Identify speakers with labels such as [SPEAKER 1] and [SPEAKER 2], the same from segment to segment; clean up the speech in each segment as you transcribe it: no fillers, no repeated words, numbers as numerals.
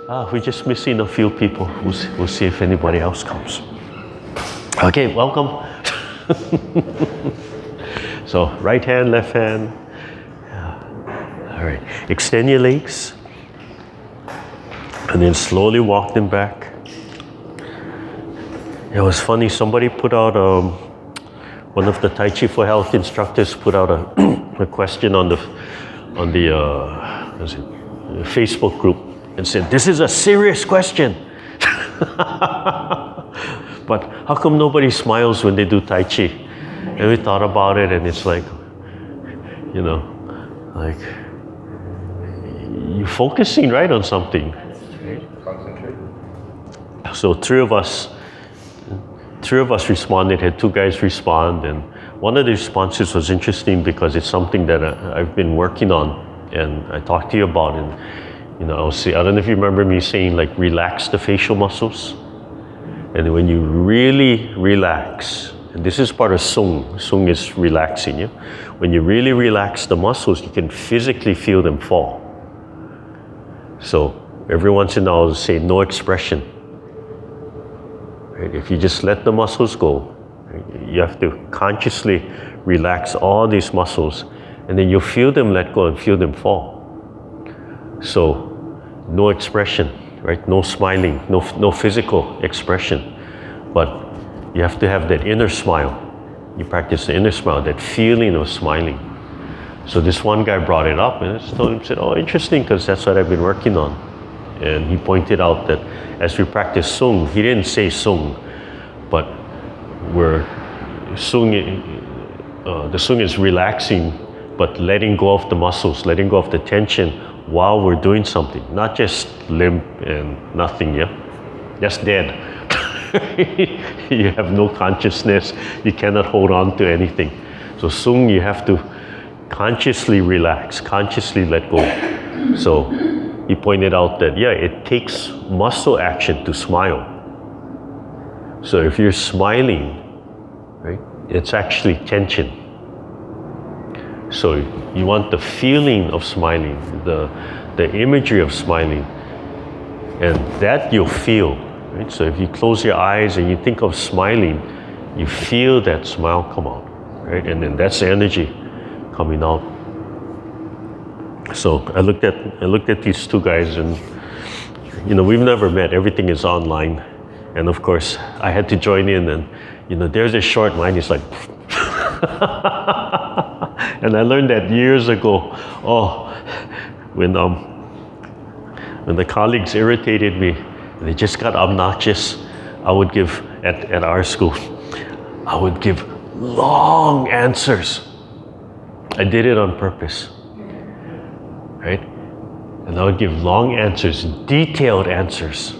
[SPEAKER 1] We're just missing a few people. We'll see if anybody else comes. Okay, welcome. So right hand, left hand. All right, extend your legs. And then slowly walk them back. It was funny, somebody put out, one of the Tai Chi for Health instructors put out a question on the Facebook group and said, this is a serious question. But how come nobody smiles when they do Tai Chi? And we thought about it, and it's like, you know, like you're focusing right on something. Right?
[SPEAKER 2] Concentrate.
[SPEAKER 1] So three of us responded, had two guys respond, and one of the responses was interesting because it's something that I've been working on and I talked to you about. And you know, I don't know if you remember me saying, like, relax the facial muscles. And when you really relax, and this is part of Sung. Sung is relaxing you. When you really relax the muscles, you can physically feel them fall. So every once in a while I'll say no expression. Right? If you just let the muscles go, right? You have to consciously relax all these muscles, and then you'll feel them let go and feel them fall. So no expression, right? No smiling, no physical expression, but you have to have that inner smile. You practice the inner smile, that feeling of smiling. So this one guy brought it up, and I just told him, said, oh, interesting, because that's what I've been working on. And he pointed out that as we practice Sung, he didn't say Sung, but the Sung is relaxing, but letting go of the muscles, letting go of the tension while we're doing something, not just limp and nothing, yeah? That's dead. You have no consciousness, you cannot hold on to anything. So Sung, you have to consciously relax, consciously let go. So he pointed out that, yeah, it takes muscle action to smile. So if you're smiling, right, it's actually tension. So you want the feeling of smiling, the imagery of smiling, and that you'll feel, right? So if you close your eyes and you think of smiling, you feel that smile come out, right? And then that's the energy coming out. So I looked at these two guys, and you know, we've never met. Everything is online, and of course I had to join in, and you know, there's a short line. It's like, and I learned that years ago. Oh, when the colleagues irritated me, they just got obnoxious. I would give at our school, I would give long answers. I did it on purpose. Right? And I would give long answers, detailed answers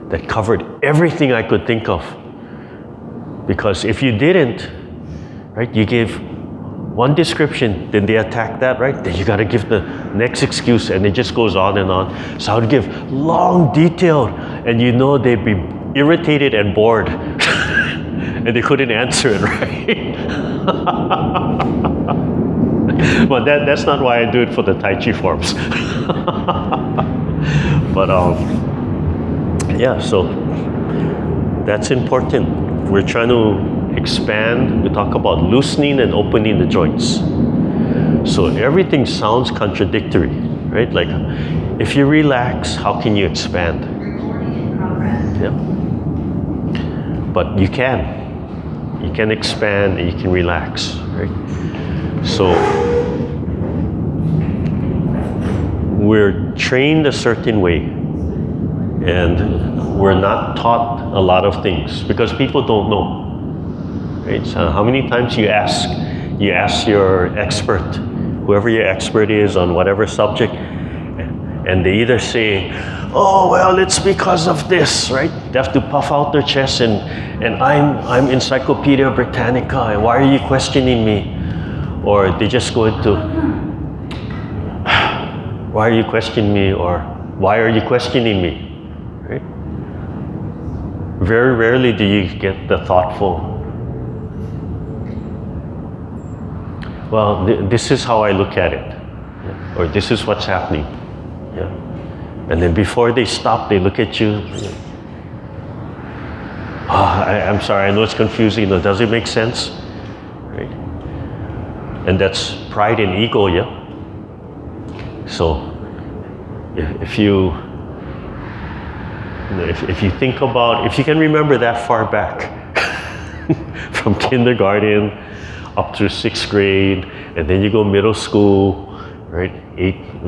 [SPEAKER 1] that covered everything I could think of. Because if you didn't, right, you gave one description, then they attack that, right? Then you got to give the next excuse, and it just goes on and on. So I would give long, detailed, and you know they'd be irritated and bored, and they couldn't answer it, right? But that's not why I do it for the Tai Chi forms. But yeah, so that's important. We're trying to expand. We talk about loosening and opening the joints. So everything sounds contradictory, right? Like, if you relax, how can you expand? Yeah. But you can. You can expand and you can relax, right? So we're trained a certain way, and we're not taught a lot of things because people don't know. Right? So how many times you ask your expert, whoever your expert is on whatever subject, and they either say, oh, well, it's because of this, right? They have to puff out their chest and I'm Encyclopedia Britannica, and why are you questioning me? Or they just go into, why are you questioning me? Or why are you questioning me? Right? Very rarely do you get the thoughtful, well, this is how I look at it, yeah? Or this is what's happening. Yeah? And then before they stop, they look at you. I'm sorry, I know it's confusing. Does it make sense? Right? And that's pride and ego, yeah? So if you think about, if you can remember that far back, from kindergarten up through 6th grade, and then you go middle school, right?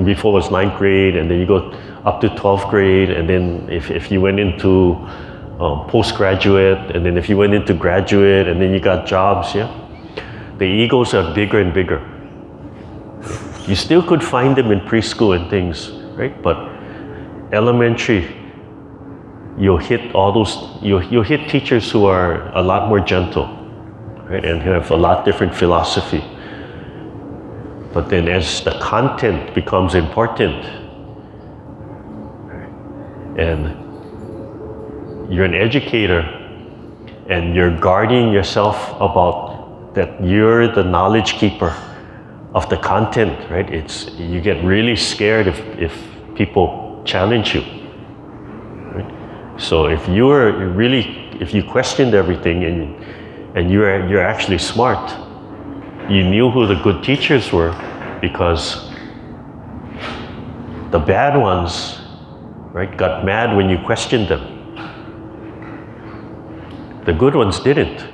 [SPEAKER 1] Before it was 9th grade, and then you go up to 12th grade, and then if you went into postgraduate, and then if you went into graduate, and then you got jobs, yeah? The egos are bigger and bigger. You still could find them in preschool and things, right? But elementary, you'll hit all those, you'll hit teachers who are a lot more gentle, right? And who have a lot different philosophy. But then as the content becomes important, and you're an educator, and you're guarding yourself about that you're the knowledge keeper of the content, right? You get really scared if people challenge you. So if you questioned everything and you're actually smart, you knew who the good teachers were, because the bad ones, right, got mad when you questioned them. The good ones didn't.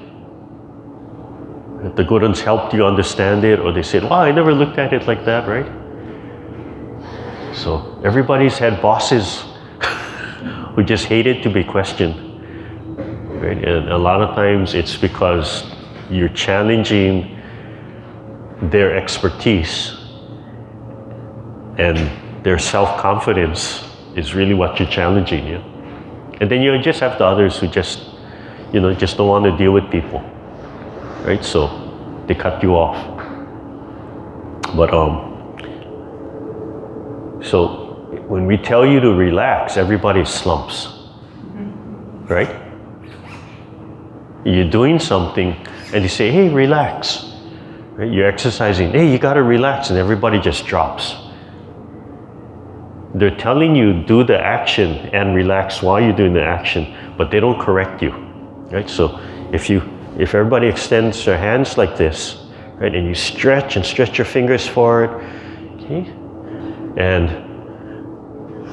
[SPEAKER 1] The good ones helped you understand it, or they said, "Wow, I never looked at it like that," right? So everybody's had bosses who just hated to be questioned, right? And a lot of times it's because you're challenging their expertise, and their self-confidence is really what you're challenging, yeah? And then you just have the others who just don't want to deal with people, right? So they cut you off. But so when we tell you to relax, everybody slumps, right? You're doing something and you say, "Hey, relax." Right? You're exercising, "Hey, you gotta relax," and everybody just drops. They're telling you do the action and relax while you're doing the action, but they don't correct you, right? So if everybody extends their hands like this, right, and you stretch your fingers forward, okay, and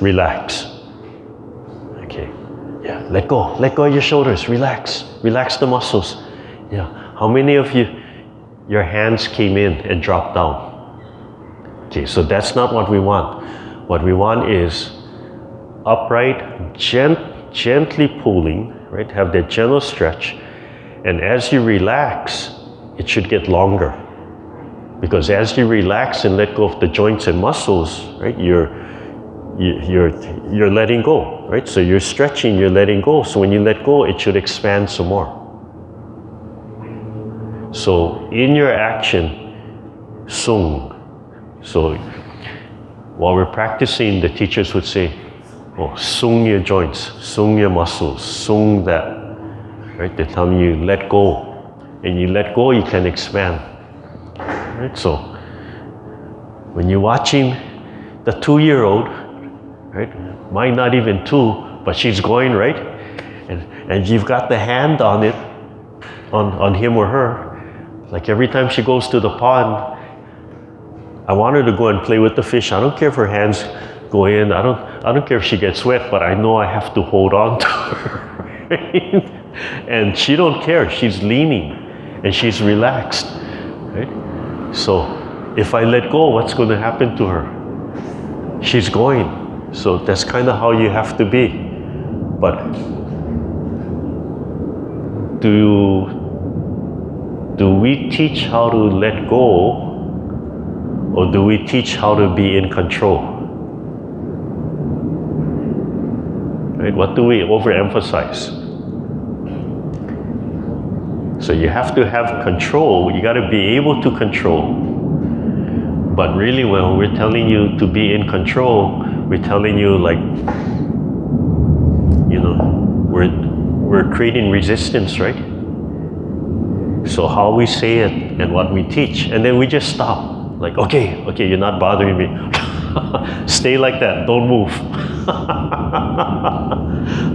[SPEAKER 1] relax. Okay, yeah, let go of your shoulders, relax the muscles. Yeah, how many of you, your hands came in and dropped down? Okay, so that's not what we want. What we want is upright, gently pulling, right? Have that gentle stretch. And as you relax, it should get longer. Because as you relax and let go of the joints and muscles, right, you're letting go, right? So you're stretching, you're letting go. So when you let go, it should expand some more. So in your action, sung. So while we're practicing, the teachers would say, "Oh, sung your joints, sung your muscles, sung that." Right? They're telling you, let go. And you let go, you can expand. Right? So when you're watching the 2-year-old, right? Mine not even 2, but she's going, right? And you've got the hand on it, on him or her. Like every time she goes to the pond, I want her to go and play with the fish. I don't care if her hands go in. I don't care if she gets wet, but I know I have to hold on to her. Right? And she don't care. She's leaning and she's relaxed. Right? So if I let go, what's going to happen to her? She's going. So that's kind of how you have to be. But do we teach how to let go, or do we teach how to be in control? Right? What do we overemphasize? So you have to have control. You got to be able to control. But really, when we're telling you to be in control, we're telling you, like, we're creating resistance, right? So how we say it and what we teach, and then we just stop. Like, okay, you're not bothering me. Stay like that, don't move.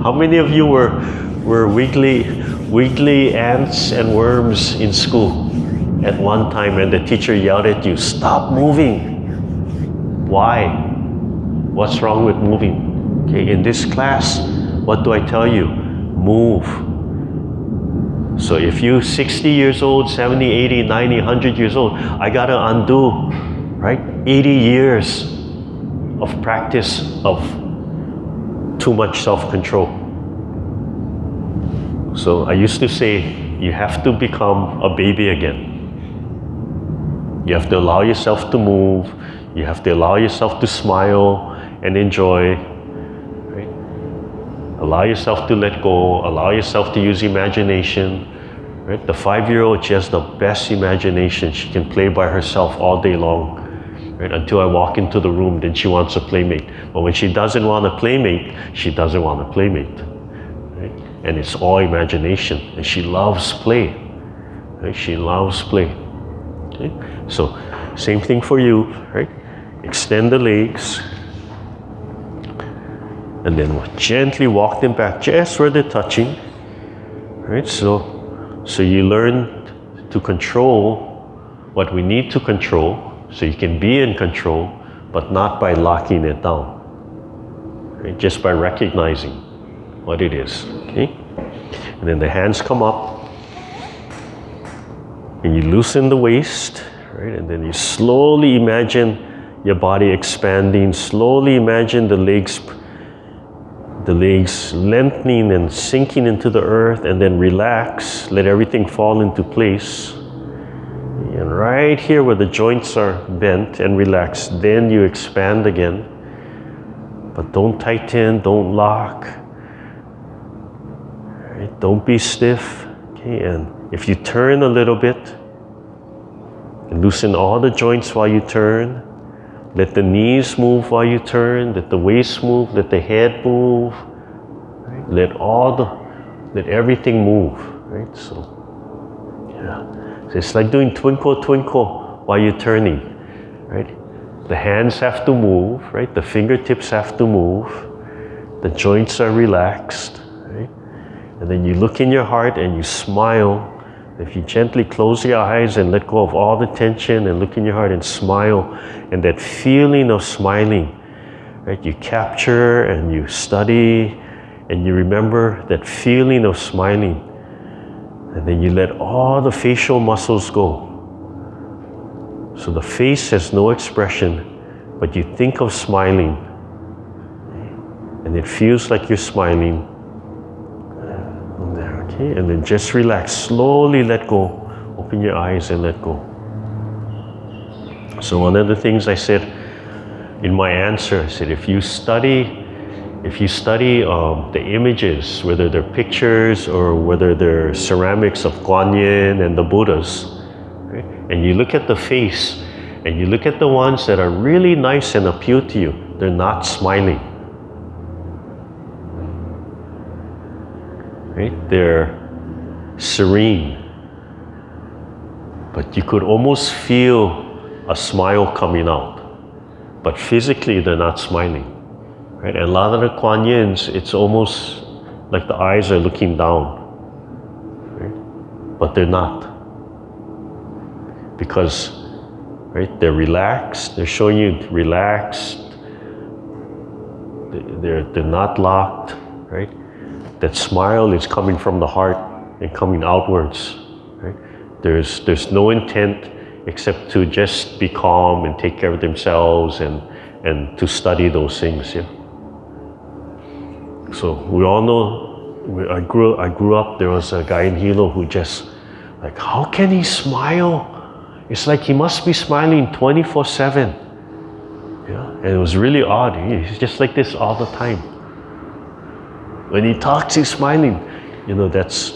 [SPEAKER 1] How many of you were wiggly ants and worms in school at one time and the teacher yelled at you, stop moving? Why? What's wrong with moving? Okay, in this class, what do I tell you? Move. So if you're 60 years old, 70, 80, 90, 100 years old, I gotta undo, right? 80 years of practice of too much self-control. So I used to say, you have to become a baby again. You have to allow yourself to move. You have to allow yourself to smile and enjoy. Right? Allow yourself to let go. Allow yourself to use imagination. Right? The 5-year-old, she has the best imagination. She can play by herself all day long. Right? Until I walk into the room, then she wants a playmate. But when she doesn't want a playmate, she doesn't want a playmate. Right? And it's all imagination. And she loves play. Right? She loves play. Okay? So, same thing for you, right? Extend the legs. And then gently walk them back just where they're touching. Right? So you learn to control what we need to control. So you can be in control, but not by locking it down. Right? Just by recognizing what it is. Okay? And then the hands come up. And you loosen the waist. Right? And then you slowly imagine your body expanding. Slowly imagine the legs lengthening and sinking into the earth, and then relax. Let everything fall into place. And right here where the joints are bent and relaxed, then you expand again. But don't tighten, don't lock. Right? Don't be stiff. Okay? And if you turn a little bit, loosen all the joints while you turn. Let the knees move while you turn. Let the waist move. Let the head move. Right? Let everything move. Right? So, yeah. So it's like doing twinkle, twinkle while you're turning. Right? The hands have to move. Right? The fingertips have to move. The joints are relaxed. Right? And then you look in your heart and you smile. If you gently close your eyes and let go of all the tension and look in your heart and smile, and that feeling of smiling, right? You capture and you study and you remember that feeling of smiling, and then you let all the facial muscles go. So the face has no expression, but you think of smiling, and it feels like you're smiling. Okay, and then just relax, slowly let go. Open your eyes and let go. So one of the things I said in my answer, I said if you study the images, whether they're pictures or whether they're ceramics of Kuan Yin and the Buddhas, right? And you look at the face and you look at the ones that are really nice and appeal to you, they're not smiling. Right? They're serene, but you could almost feel a smile coming out, but physically they're not smiling. Right? And a lot of the Kuan Yins, it's almost like the eyes are looking down, right? But they're not, because right, they're relaxed. They're showing you relaxed. They're not locked, right? That smile is coming from the heart and coming outwards. Right? There's no intent except to just be calm and take care of themselves and to study those things. Yeah. So we all know. I grew up. There was a guy in Hilo who just like, how can he smile? It's like he must be smiling 24/7. Yeah, and it was really odd. He's just like this all the time. When he talks, he's smiling. You know, that's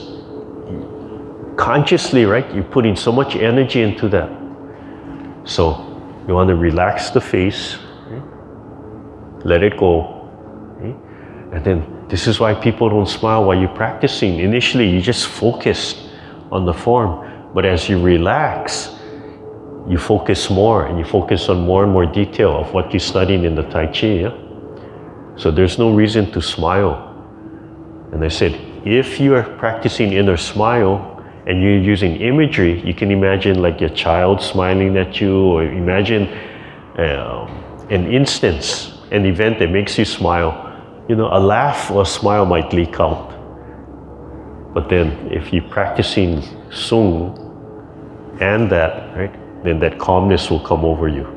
[SPEAKER 1] consciously, right? You're putting so much energy into that. So you want to relax the face, right? Let it go. Right? And then this is why people don't smile while you're practicing. Initially, you just focus on the form. But as you relax, you focus more and you focus on more and more detail of what you studied in the Tai Chi. Yeah? So there's no reason to smile. And I said, if you are practicing inner smile and you're using imagery, you can imagine like your child smiling at you, or imagine an instance, an event that makes you smile. You know, a laugh or a smile might leak out. But then if you're practicing Sung and that, right, then that calmness will come over you.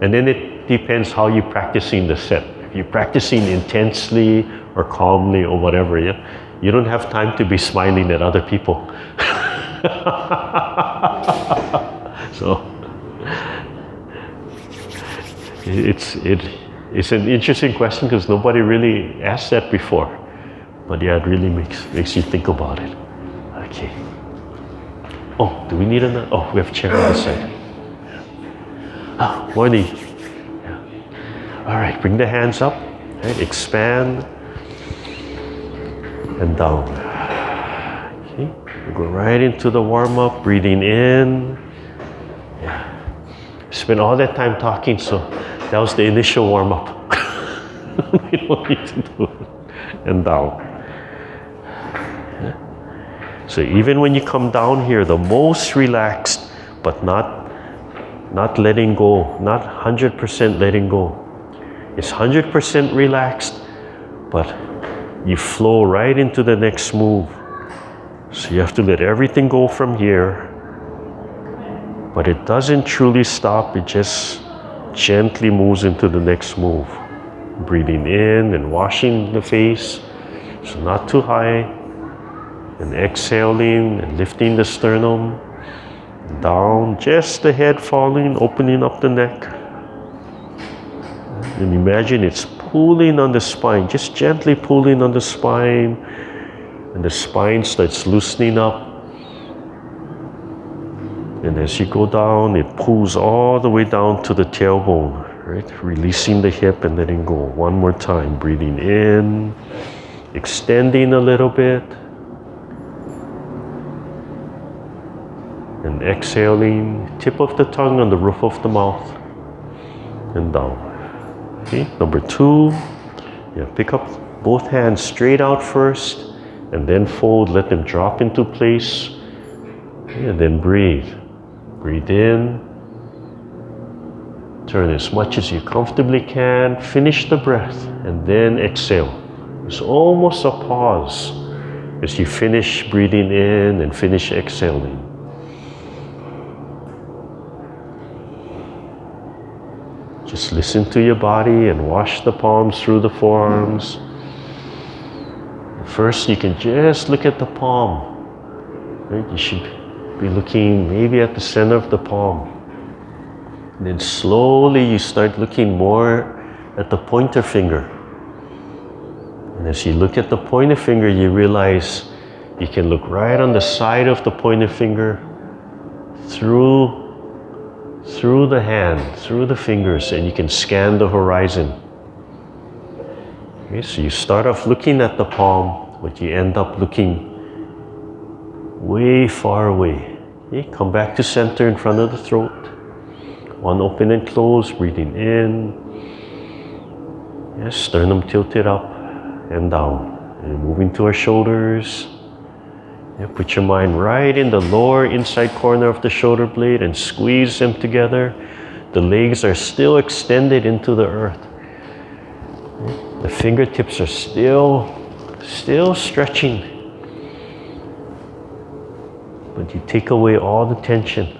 [SPEAKER 1] And then it depends how you're practicing the set. If you're practicing intensely or calmly or whatever, yeah, you don't have time to be smiling at other people. So it's an interesting question because nobody really asked that before. But yeah, it really makes you think about it. Okay. Oh, do we need another? Oh, we have a chair on this side. Morning. Yeah. All right, bring the hands up. Right, expand and down. Okay, we go right into the warm up, breathing in. Yeah. Spend all that time talking, so that was the initial warm up. We don't need to do it. And down. So even when you come down here, the most relaxed, but not letting go, not 100% letting go. It's 100% relaxed, but you flow right into the next move. So you have to let everything go from here, but it doesn't truly stop, it just gently moves into the next move. Breathing in and washing the face, so not too high. And exhaling and lifting the sternum, down, just the head falling, opening up the neck. And imagine it's pulling on the spine, just gently pulling on the spine, and the spine starts loosening up. And as you go down, it pulls all the way down to the tailbone, right? Releasing the hip and letting go. One more time, breathing in, extending a little bit. And exhaling, tip of the tongue on the roof of the mouth, and down. Okay, number 2, yeah, pick up both hands straight out first, and then fold, let them drop into place, and then breathe. Breathe in, turn as much as you comfortably can, finish the breath, and then exhale. There's almost a pause as you finish breathing in and finish exhaling. Just listen to your body and wash the palms through the forearms. First, you can just look at the palm. Right? You should be looking maybe at the center of the palm. And then slowly you start looking more at the pointer finger. And as you look at the pointer finger, you realize you can look right on the side of the pointer finger through the hand, through the fingers, and you can scan the horizon. Okay, so you start off looking at the palm, but you end up looking way far away. Okay, come back to center in front of the throat. One open and close, breathing in. Yes, sternum tilted up and down. And moving to our shoulders. Yeah, put your mind right in the lower inside corner of the shoulder blade and squeeze them together. The legs are still extended into the earth. The fingertips are still stretching. But you take away all the tension.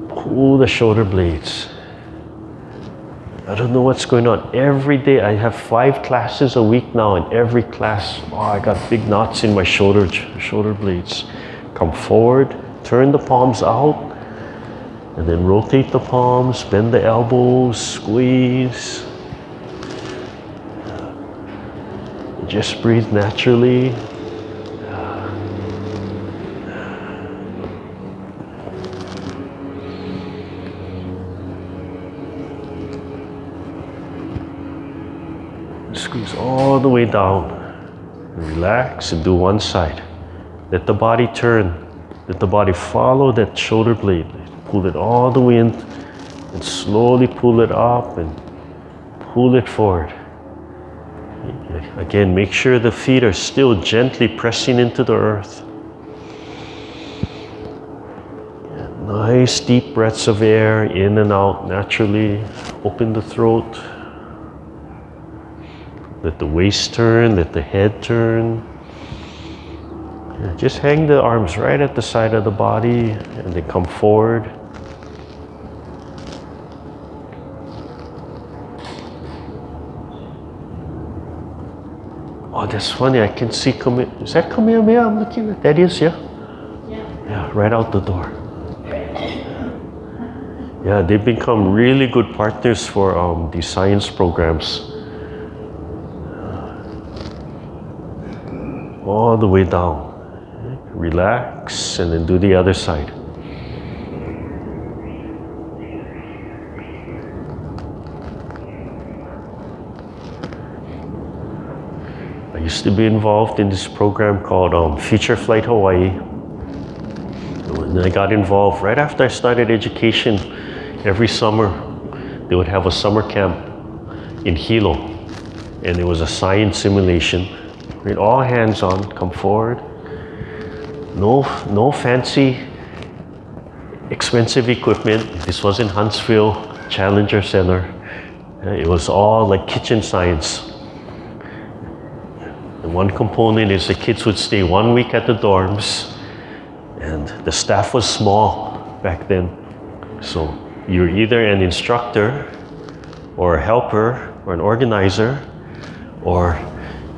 [SPEAKER 1] Pull the shoulder blades. I don't know what's going on. Every day, I have 5 classes a week now, and every class, I got big knots in my shoulder blades. Come forward, turn the palms out, and then rotate the palms, bend the elbows, squeeze. Just breathe naturally. Squeeze all the way down. Relax and do one side. Let the body turn. Let the body follow that shoulder blade. Pull it all the way in and slowly pull it up and pull it forward. Again, make sure the feet are still gently pressing into the earth. Nice deep breaths of air in and out naturally. Open the throat. Let the waist turn, let the head turn. Just hang the arms right at the side of the body and then come forward. Oh, that's funny. I can see Kamehameha. Is that Kamehameha I'm looking at? That is, yeah? Yeah, right out the door. Yeah, they've become really good partners for these science programs. All the way down. Relax and then do the other side. I used to be involved in this program called Future Flight Hawaii. And I got involved right after I started education. Every summer they would have a summer camp in Hilo, and it was a science simulation. Right, all hands on, come forward. No fancy, expensive equipment. This was in Huntsville Challenger Center. It was all like kitchen science. And one component is the kids would stay 1 week at the dorms, and the staff was small back then. So you're either an instructor or a helper or an organizer, or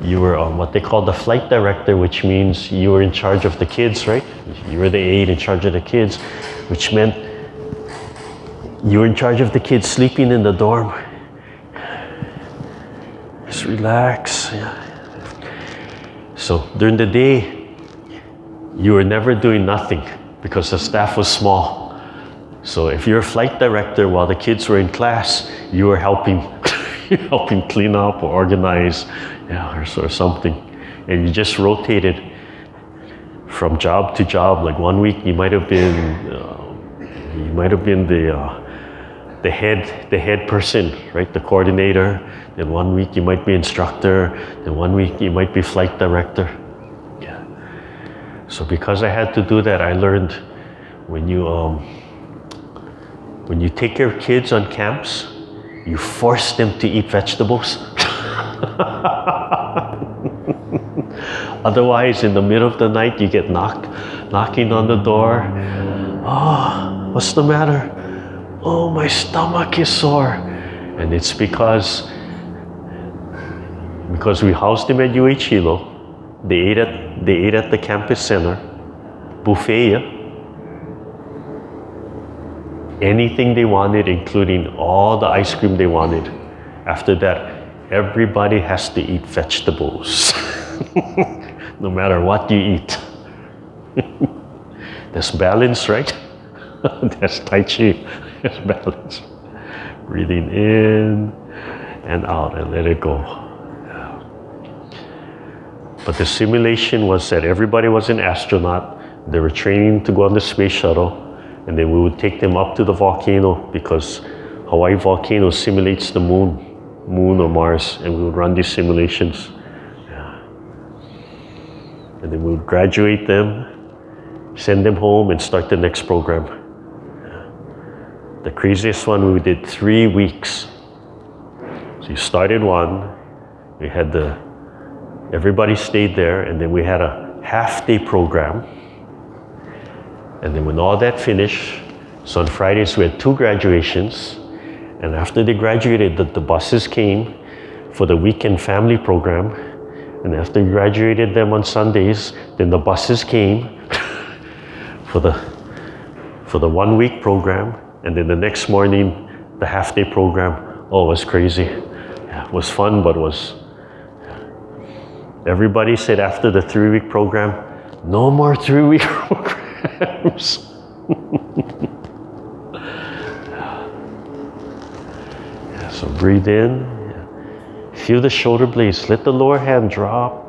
[SPEAKER 1] you were what they call the flight director, which means you were in charge of the kids, right? You were the aide in charge of the kids, which meant you were in charge of the kids sleeping in the dorm. Just relax. Yeah. So during the day, you were never doing nothing because the staff was small. So if you're a flight director while the kids were in class, you were helping helping clean up or organize, or something. And you just rotated from job to job. Like 1 week you might have been the head person, right? The coordinator. Then 1 week you might be instructor. Then 1 week you might be flight director. Yeah. So because I had to do that, I learned when you take care of kids on camps, you force them to eat vegetables. Otherwise, in the middle of the night, you get knocking on the door. Oh, what's the matter? Oh, my stomach is sore. And it's because we housed them at UH Hilo. They ate at the campus center, buffet. Anything they wanted, including all the ice cream they wanted. After that, everybody has to eat vegetables. No matter what you eat. There's balance, right? That's Tai Chi. There's balance. Breathing in and out and let it go. But the simulation was that everybody was an astronaut. They were training to go on the space shuttle. And then we would take them up to the volcano because Hawaii volcano simulates the moon or Mars, and we would run these simulations. Yeah. And then we would graduate them, send them home, and start the next program. Yeah. The craziest one, we did 3 weeks. So you started one, we had everybody stayed there, and then we had a half-day program. And then when all that finished, so on Fridays we had 2 graduations, and after they graduated, the buses came for the weekend family program, and after we graduated them on Sundays, then the buses came for the 1 week program, and then the next morning, the half-day program. Oh, it was crazy. Yeah, it was fun, but everybody said after the 3 week program, no more 3 week program. So breathe in, feel the shoulder blades, let the lower hand drop,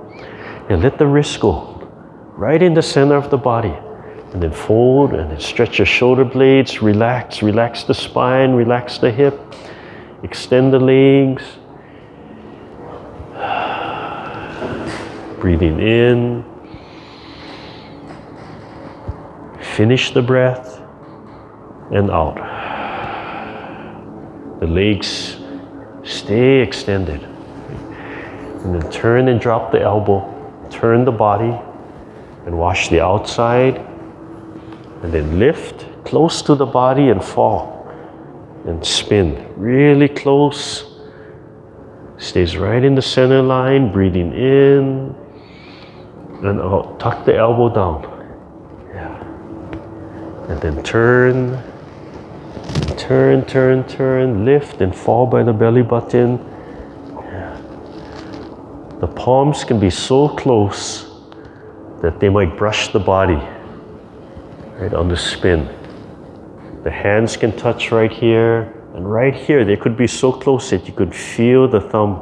[SPEAKER 1] and let the wrist go right in the center of the body. And then fold and then stretch your shoulder blades, relax, relax the spine, relax the hip, extend the legs. Breathing in. Finish the breath and out. The legs stay extended. And then turn and drop the elbow, turn the body and wash the outside. And then lift close to the body and fall and spin really close. Stays right in the center line, breathing in and out. Tuck the elbow down. Yeah. And then turn, lift and fall by the belly button. Yeah. The palms can be so close that they might brush the body. Right on the spin. The hands can touch right here, and right here they could be so close that you could feel the thumb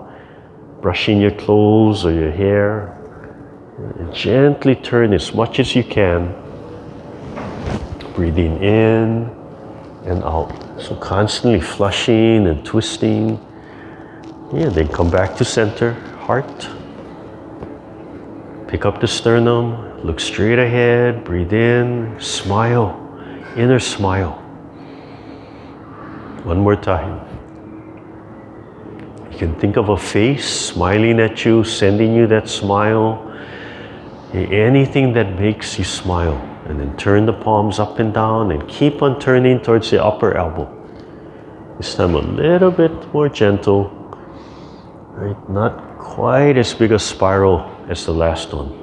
[SPEAKER 1] brushing your clothes or your hair. And gently turn as much as you can. Breathing in and out. So constantly flushing and twisting. Yeah, then come back to center, heart. Pick up the sternum. Look straight ahead, breathe in, smile, inner smile. One more time. You can think of a face smiling at you, sending you that smile. Anything that makes you smile. And then turn the palms up and down and keep on turning towards the upper elbow. This time a little bit more gentle. Right? Not quite as big a spiral as the last one.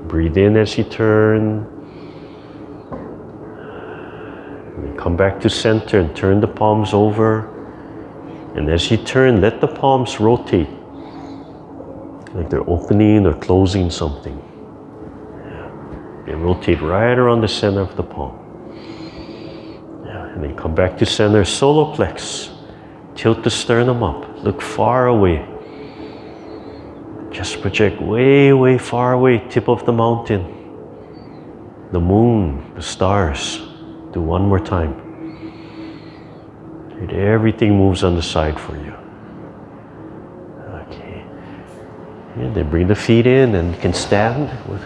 [SPEAKER 1] Breathe in as you turn. And come back to center and turn the palms over. And as you turn, let the palms rotate. Like they're opening or closing something. Yeah. They rotate right around the center of the palm. Yeah. And then come back to center, solar plex. Tilt the sternum up. Look far away. Just project way, way far away, tip of the mountain, the moon, the stars. Do one more time. And everything moves on the side for you. Okay. And then bring the feet in and you can stand. We'll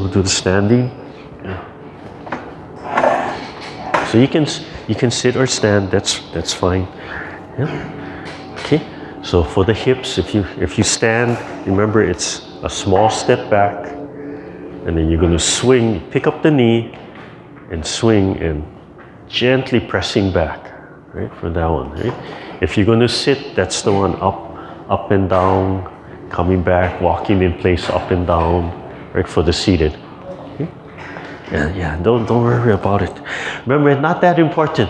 [SPEAKER 1] do the standing. Yeah. So you can sit or stand, that's fine. Yeah. Okay. So for the hips, if you stand, remember it's a small step back, and then you're going to swing, pick up the knee, and swing and gently pressing back, right? For that one, right? If you're going to sit, that's the one up and down, coming back, walking in place, up and down, right? For the seated. Okay? Yeah. Don't worry about it. Remember, it's not that important.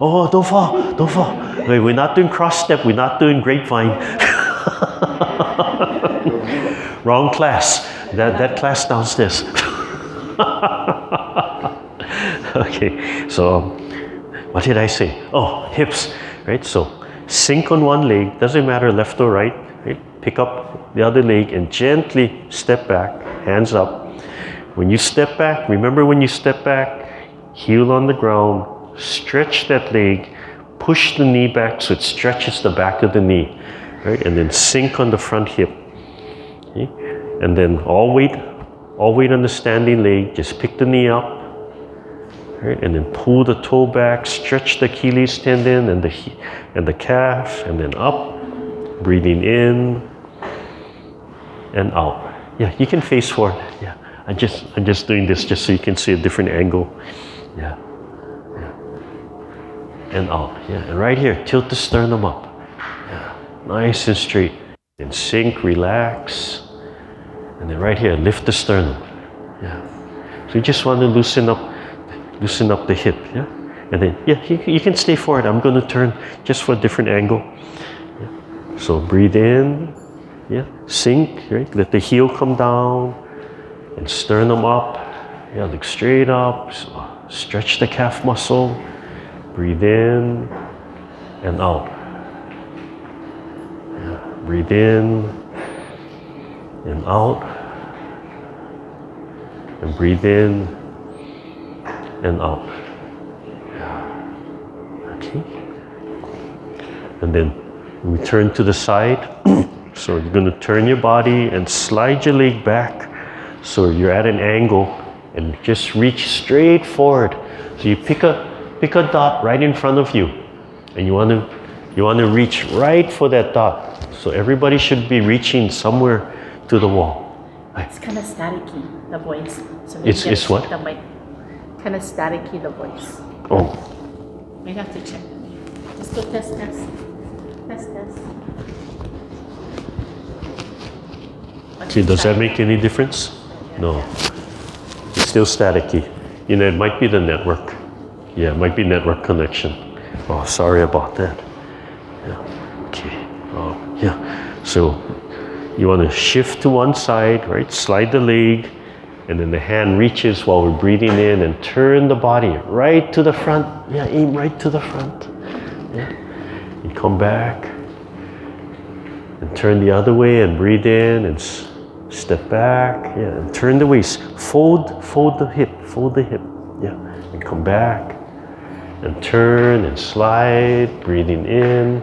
[SPEAKER 1] Oh, don't fall. Wait, we're not doing cross step, we're not doing grapevine. Wrong class. That class downstairs. Okay, so what did I say? Oh, hips, right? So sink on one leg, doesn't matter left or right, right? Pick up the other leg and gently step back, hands up. When you step back, remember when you step back, heel on the ground, stretch that leg, push the knee back so it stretches the back of the knee, right? And then sink on the front hip. Okay? And then all weight on the standing leg, just pick the knee up, right? And then pull the toe back, stretch the Achilles tendon and the calf, and then up, breathing in and out. Yeah, you can face forward. Yeah, I'm just doing this just so you can see a different angle. Yeah. And out, yeah, and right here, tilt the sternum up. Yeah, nice and straight. And sink, relax. And then right here, lift the sternum. Yeah. So you just want to loosen up the hip, yeah? And then, yeah, you can stay forward. I'm going to turn just for a different angle. Yeah. So breathe in, yeah, sink, right? Let the heel come down and sternum up. Yeah, look straight up. So stretch the calf muscle. Breathe in and out. Yeah. Breathe in and out. And breathe in and up. Okay. And then we turn to the side. So you're going to turn your body and slide your leg back. So you're at an angle and just reach straight forward. So you pick a dot right in front of you, and you want to reach right for that dot. So everybody should be reaching somewhere to the wall.
[SPEAKER 2] It's kind of staticky, the voice. So
[SPEAKER 1] it's what?
[SPEAKER 2] Kind of staticky, the voice.
[SPEAKER 1] Oh.
[SPEAKER 2] We have to check. Just go test.
[SPEAKER 1] Okay, does that make any difference? No. It's still staticky. You know, it might be the network. Yeah, it might be network connection. Oh, sorry about that. Yeah. Okay. Oh, yeah. So you want to shift to one side, right? Slide the leg, and then the hand reaches while we're breathing in, and turn the body right to the front. Yeah, aim right to the front. Yeah. You come back and turn the other way and breathe in and step back. Yeah, and turn the waist. Fold the hip. Yeah, and come back and turn and slide, breathing in.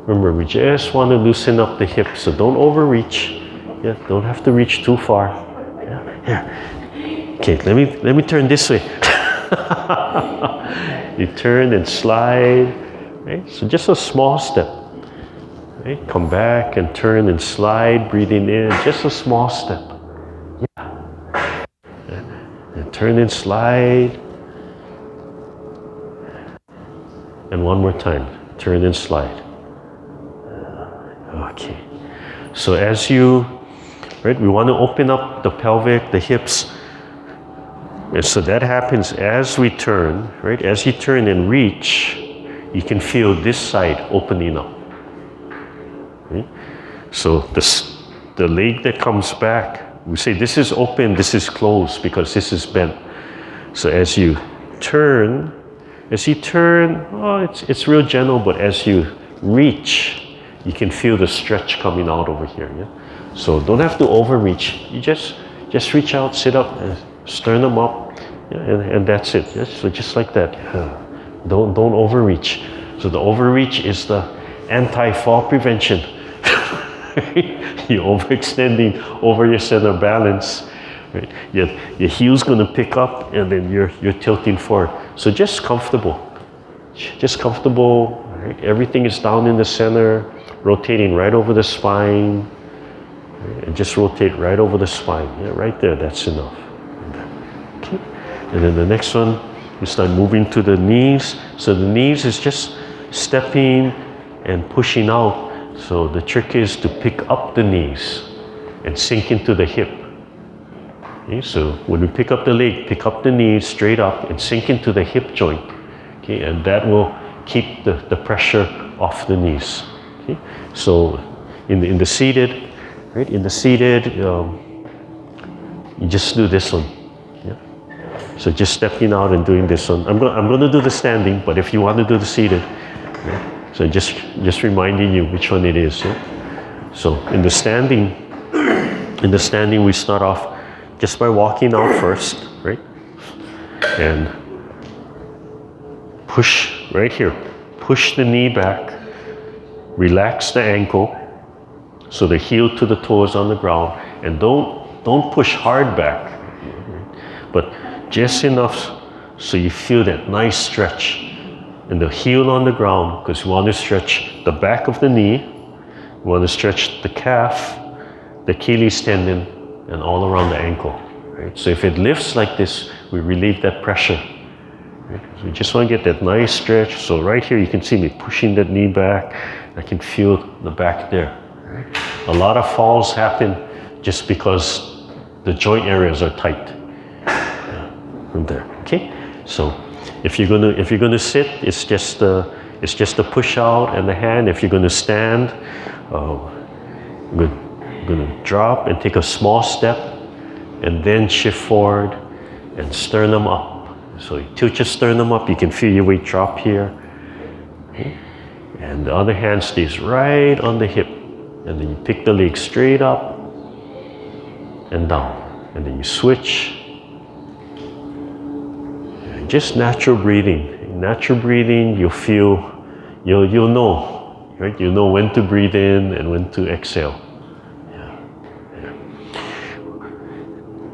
[SPEAKER 1] Remember, we just want to loosen up the hips, so don't overreach. Yeah, don't have to reach too far. Yeah. Okay, let me turn this way. You turn and slide. Right? So just a small step. Right? Come back and turn and slide, breathing in. Just a small step. Yeah. And turn and slide. And one more time. Turn and slide. Okay. So as you, right, we want to open up the pelvic, the hips. And so that happens as we turn, right? As you turn and reach, you can feel this side opening up. Okay? So the leg that comes back, we say this is open, this is closed because this is bent. So as you turn, oh, it's real gentle, but as you reach, you can feel the stretch coming out over here. Yeah? So don't have to overreach. You just reach out, sit up, and sternum up, yeah, and that's it. Yeah? So just like that. Yeah. Don't overreach. So the overreach is the anti-fall prevention. You're overextending over your center of balance. Right? Your heel's going to pick up, and then you're tilting forward. So just comfortable. Right? Everything is down in the center, rotating right over the spine. Right? And just rotate right over the spine. Yeah, right there. That's enough. Okay. And then the next one, we start moving to the knees. So the knees is just stepping and pushing out. So the trick is to pick up the knees and sink into the hip. Okay, so when we pick up the leg, pick up the knees straight up and sink into the hip joint. Okay, and that will keep the pressure off the knees. Okay, so in the seated, right? In the seated, you just do this one. Yeah. So just stepping out and doing this one. I'm going to do the standing, but if you want to do the seated, yeah. So just reminding you which one it is. Yeah? So in the standing, we start off just by walking out first, right? And push right here. Push the knee back. Relax the ankle. So the heel to the toes on the ground, and don't push hard back, but just enough so you feel that nice stretch. And the heel on the ground, because you want to stretch the back of the knee, you want to stretch the calf, the Achilles tendon, and all around the ankle. Right? So if it lifts like this, we relieve that pressure. Right? So we just want to get that nice stretch. So right here, you can see me pushing that knee back. I can feel the back there. Right? A lot of falls happen just because the joint areas are tight. From there. Okay, so. If you're gonna sit, it's just a push out and the hand. If you're gonna stand, I'm gonna drop and take a small step, and then shift forward and sternum up. So you tilt your sternum up. You can feel your weight drop here, okay? And the other hand stays right on the hip, and then you pick the leg straight up and down, and then you switch. Just natural breathing. Natural breathing, you'll feel, you'll know, right? You know when to breathe in and when to exhale.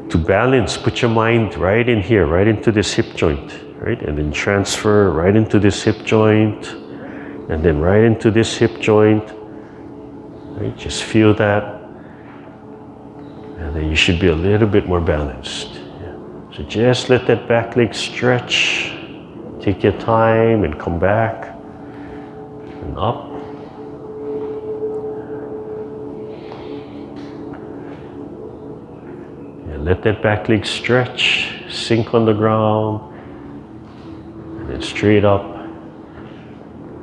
[SPEAKER 1] To balance, put your mind right in here, right into this hip joint, right? And then transfer right into this hip joint, and then right into this hip joint, right? Just feel that, and then you should be a little bit more balanced. Yeah. So just let that back leg stretch, take your time and come back, and up. Let that back leg stretch, sink on the ground, and then straight up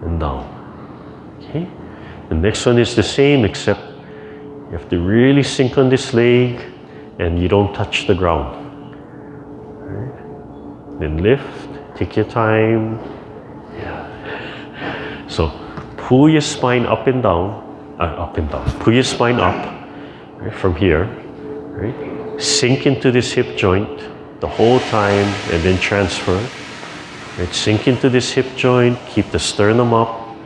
[SPEAKER 1] and down. Okay? The next one is the same, except you have to really sink on this leg and you don't touch the ground. Right? Then lift, take your time. Yeah. So pull your spine up and down, Pull your spine up, right, from here, right? Sink into this hip joint the whole time and then transfer. Right? Sink into this hip joint, keep the sternum up.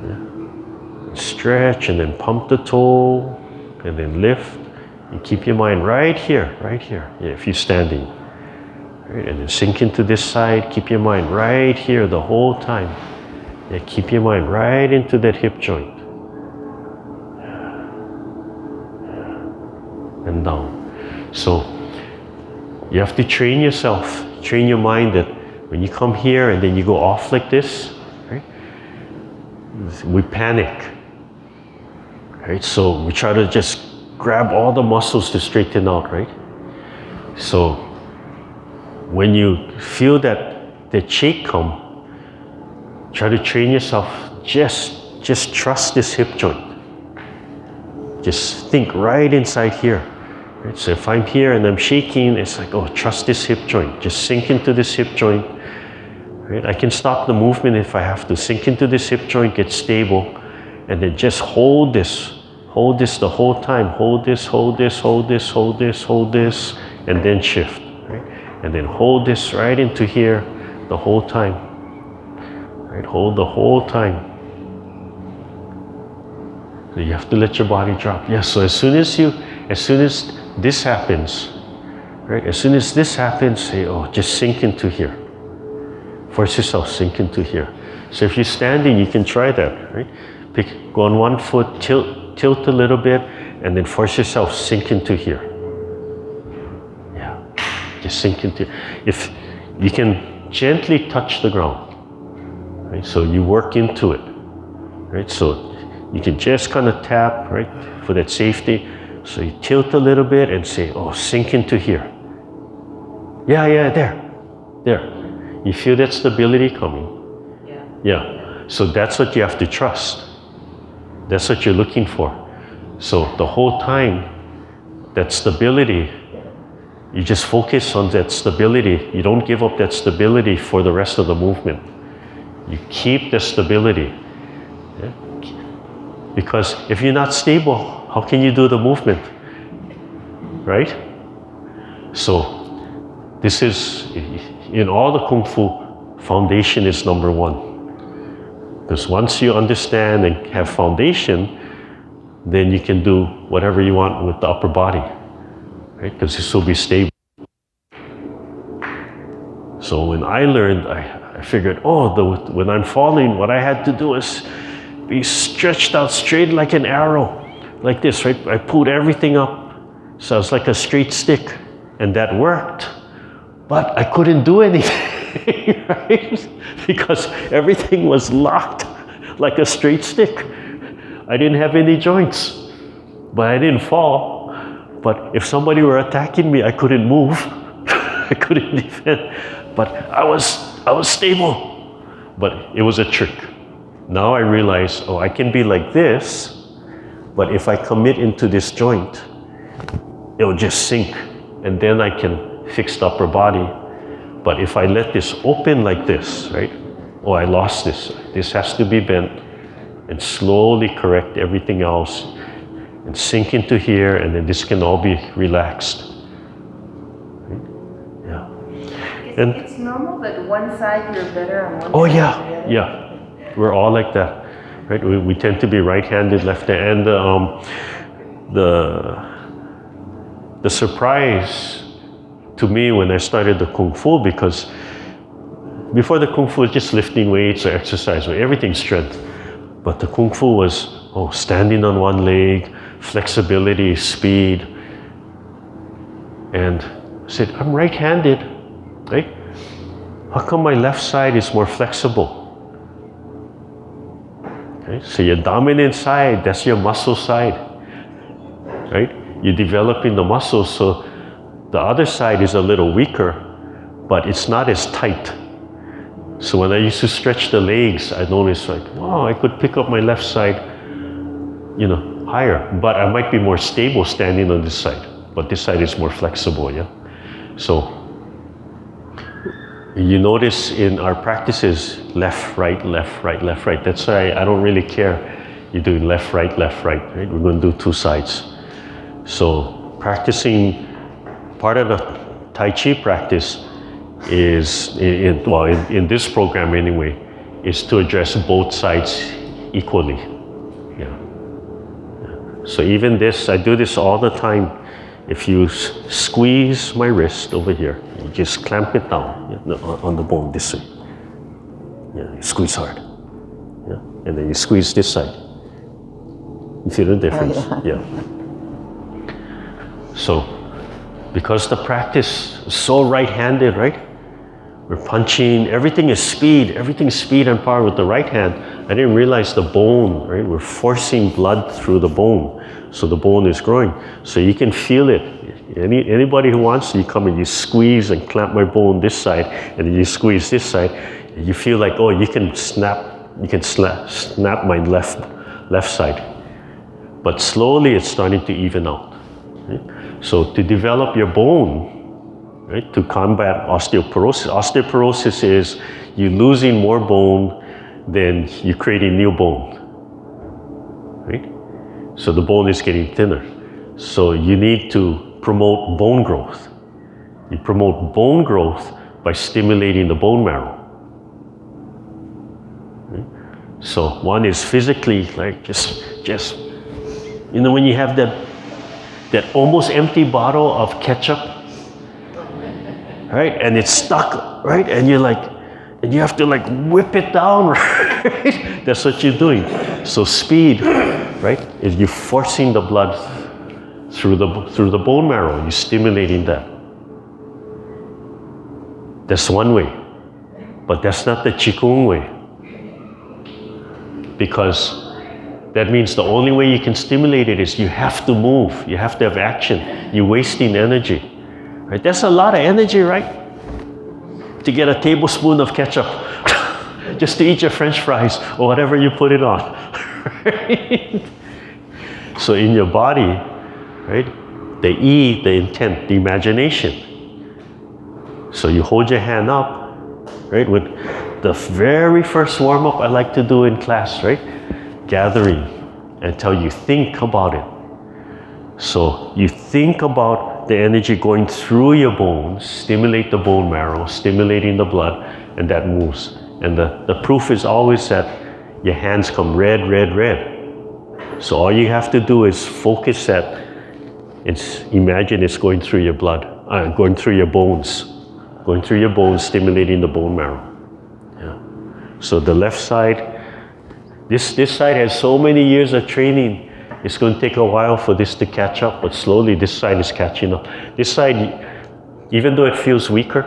[SPEAKER 1] Yeah. Stretch and then pump the toe and then lift. And keep your mind right here, yeah, if you're standing. Right? And then sink into this side, keep your mind right here the whole time. Yeah, keep your mind right into that hip joint. And down. So you have to train yourself, train your mind that when you come here and then you go off like this, right? We panic, right? So we try to just grab all the muscles to straighten out, right? So when you feel that shake come, try to train yourself, just trust this hip joint. Just think right inside here. Right? So if I'm here and I'm shaking, it's like, oh, trust this hip joint. Just sink into this hip joint. Right? I can stop the movement if I have to. Sink into this hip joint, get stable, and then just hold this. Hold this the whole time. Hold this, hold this, hold this, hold this, hold this, and then shift. Right? And then hold this right into here the whole time. Right? Hold the whole time. So you have to let your body drop. Yes, so as soon as this happens, right? As soon as this happens, say, oh, just sink into here. Force yourself, sink into here. So if you're standing, you can try that, right? Go on one foot, tilt a little bit, and then force yourself, sink into here. Yeah, just sink into. If you can gently touch the ground, right? So you work into it, right? So you can just kind of tap, right, for that safety. So you tilt a little bit and say, oh, sink into here. Yeah, there. You feel that stability coming? Yeah. So that's what you have to trust. That's what you're looking for. So the whole time, that stability, you just focus on that stability. You don't give up that stability for the rest of the movement. You keep the stability. Yeah? Because if you're not stable, how can you do the movement? Right? So this is, in all the Kung Fu, foundation is number one. Because once you understand and have foundation, then you can do whatever you want with the upper body. Right? Because this will be stable. So when I learned, I figured, when I'm falling, what I had to do is be stretched out straight like an arrow, like this, right? I pulled everything up, so it's like a straight stick, and that worked. But I couldn't do anything, right? Because everything was locked like a straight stick. I didn't have any joints, but I didn't fall. But if somebody were attacking me, I couldn't move. I couldn't defend. But I was stable. But it was a trick. Now I realize, I can be like this, but if I commit into this joint, it'll just sink, and then I can fix the upper body. But if I let this open like this, right? I lost this. This has to be bent, and slowly correct everything else, and sink into here, and then this can all be relaxed. Right? Yeah. And
[SPEAKER 3] It's normal that one side you're better on one
[SPEAKER 1] oh
[SPEAKER 3] side.
[SPEAKER 1] yeah, yeah. We're all like that, right? We tend to be right-handed, left-handed. And the surprise to me when I started the Kung Fu, because before the Kung Fu was just lifting weights or exercise, or everything strength. But the Kung Fu was, standing on one leg, flexibility, speed. And I said, I'm right-handed, right? How come my left side is more flexible? Okay? So your dominant side, that's your muscle side, right? You're developing the muscles, so the other side is a little weaker, but it's not as tight. So when I used to stretch the legs, I noticed like, wow, I could pick up my left side, higher. But I might be more stable standing on this side. But this side is more flexible, yeah? So you notice in our practices, left, right, left, right, left, right. That's why I don't really care. You're doing left, right, right? We're going to do two sides. So practicing, part of the Tai Chi practice is, in this program anyway, is to address both sides equally. Yeah. So even this, I do this all the time. If you squeeze my wrist over here, you just clamp it down on the bone this way. Yeah, you squeeze hard. Yeah, and then you squeeze this side. You feel the difference?
[SPEAKER 3] Oh,
[SPEAKER 1] yeah. So, because the practice is so right-handed, right? We're punching, everything is speed and power with the right hand. I didn't realize the bone, right? We're forcing blood through the bone. So the bone is growing. So you can feel it. Anybody who wants to, you come and you squeeze and clamp my bone this side, and then you squeeze this side. You feel like, you can snap my left side. But slowly it's starting to even out. Right? So to develop your bone, right, to combat osteoporosis. Osteoporosis is you losing more bone than you creating new bone, right? So the bone is getting thinner. So you need to promote bone growth. You promote bone growth by stimulating the bone marrow. Right? So one is physically, like just when you have that almost empty bottle of ketchup, right? And it's stuck, right? And you have to whip it down, right? That's what you're doing. So speed, right? Is you forcing the blood through the bone marrow. You're stimulating that. That's one way. But that's not the Qigong way. Because that means the only way you can stimulate it is you have to move. You have to have action. You're wasting energy. Right? That's a lot of energy, right? To get a tablespoon of ketchup just to eat your French fries or whatever you put it on. Right? So in your body, right, the E, the intent, the imagination. So you hold your hand up, right, with the very first warm-up I like to do in class, right? Gathering until you think about it. So you think about the energy going through your bones, stimulate the bone marrow, stimulating the blood, and that moves. And the proof is always that your hands come red. So all you have to do is focus that, imagine it's going through your blood, going through your bones, stimulating the bone marrow. Yeah. So the left side, this side has so many years of training. It's going to take a while for this to catch up, but slowly this side is catching up. This side, even though it feels weaker,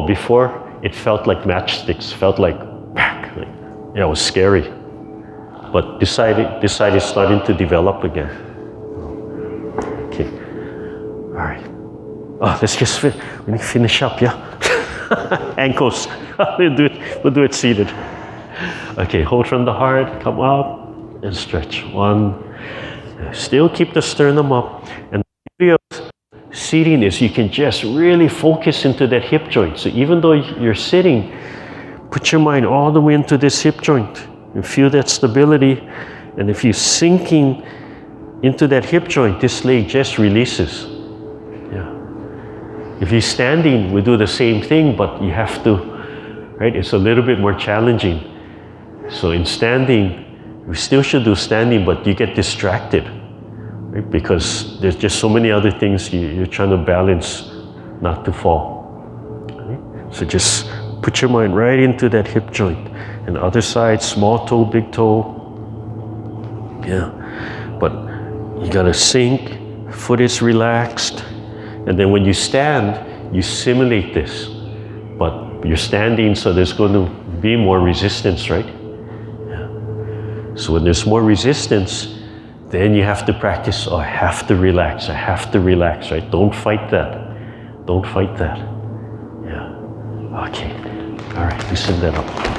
[SPEAKER 1] before it felt like matchsticks, felt like whack. It was scary. But this side is starting to develop again. Okay. All right. Let's just we need to finish up, yeah? Ankles. We'll do it seated. Okay, hold from the heart, come up and stretch. One. Still keep the sternum up. And the beauty of seating is you can just really focus into that hip joint. So even though you're sitting, put your mind all the way into this hip joint and feel that stability. And if you're sinking into that hip joint, this leg just releases. Yeah. If you're standing, we do the same thing, but you have to, right? It's a little bit more challenging. So in standing, we still should do standing, but you get distracted, right? Because there's just so many other things you're trying to balance not to fall. Right? So just put your mind right into that hip joint. And the other side, small toe, big toe. Yeah, but you gotta sink, foot is relaxed. And then when you stand, you simulate this. But you're standing, so there's going to be more resistance, right? Yeah. So when there's more resistance, then you have to practice, oh, I have to relax, right? Don't fight that. Don't fight that. Yeah. Okay. All right, loosen that up.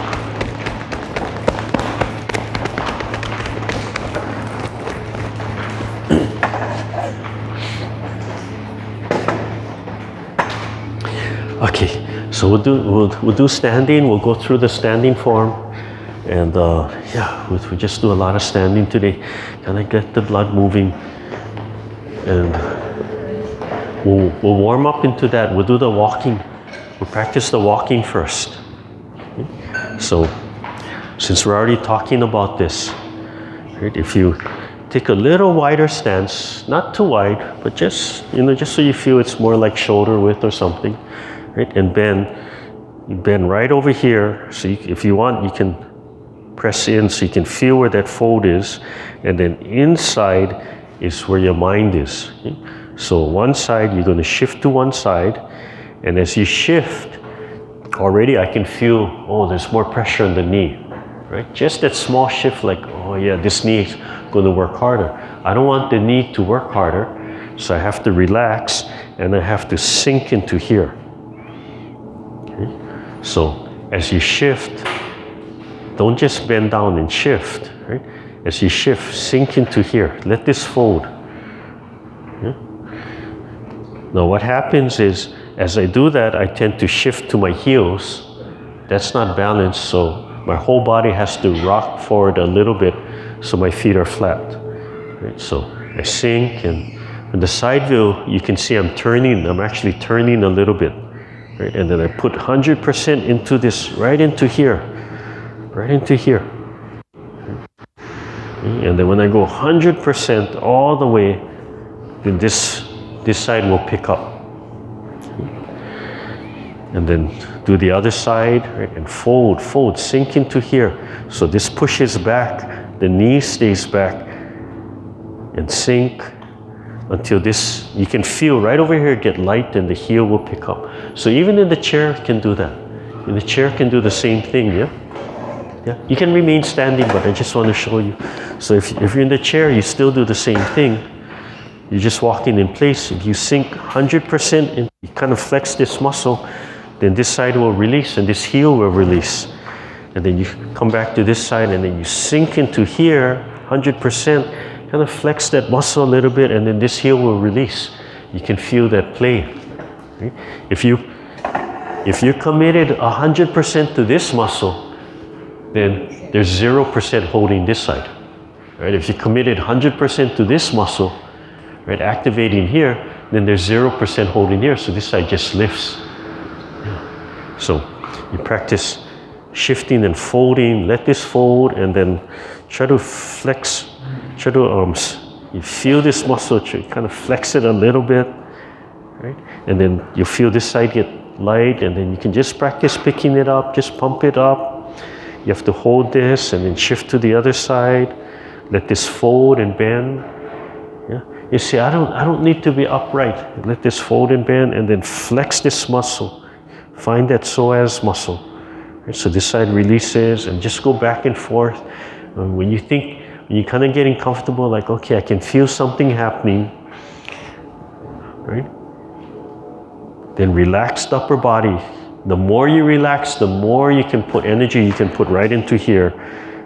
[SPEAKER 1] Okay, so we'll do standing. We'll go through the standing form, and yeah, we just do a lot of standing today. Kind of get the blood moving, and we'll warm up into that. We'll do the walking. We'll practice the walking first. Okay? So, since we're already talking about this, right? If you take a little wider stance, not too wide, but just just so you feel it's more like shoulder width or something. Right? And you bend right over here. So if you want, you can press in so you can feel where that fold is. And then inside is where your mind is. Okay? So one side, you're going to shift to one side. And as you shift, already I can feel, oh, there's more pressure on the knee. Right? Just that small shift, like, oh yeah, this knee is going to work harder. I don't want the knee to work harder. So I have to relax and I have to sink into here. So as you shift, don't just bend down and shift, right? As you shift, sink into here. Let this fold. Okay? Now what happens is, as I do that, I tend to shift to my heels. That's not balanced, so my whole body has to rock forward a little bit so my feet are flat. Right? So I sink, and in the side view, you can see I'm actually turning a little bit. Right? And then I put 100% into this, right into here. And then when I go 100% all the way, then this side will pick up. And then do the other side, right? And fold, sink into here. So this pushes back, the knee stays back, and sink until this, you can feel right over here get light and the heel will pick up. So even in the chair, you can do that. In the chair can do the same thing, yeah? Yeah, you can remain standing, but I just want to show you. So if you're in the chair, you still do the same thing. You're just walking in place. If you sink 100% and you kind of flex this muscle, then this side will release and this heel will release. And then you come back to this side and then you sink into here 100%, kind of flex that muscle a little bit, and then this heel will release. You can feel that play. Right? If you're committed 100% to this muscle, then there's 0% holding this side. Right? If you're committed 100% to this muscle, right, activating here, then there's 0% holding here, so this side just lifts. Yeah. So you practice shifting and folding, let this fold, and then try to flex, you feel this muscle, kind of flex it a little bit, right? And then you feel this side get light, and then you can just practice picking it up, just pump it up. You have to hold this and then shift to the other side. Let this fold and bend. Yeah. You see, I don't need to be upright. Let this fold and bend, and then flex this muscle. Find that psoas muscle. Right? So this side releases, and just go back and forth. When you're kind of getting comfortable, like, okay, I can feel something happening, right? Then relax the upper body. The more you relax, the more you can put energy, you can put right into here,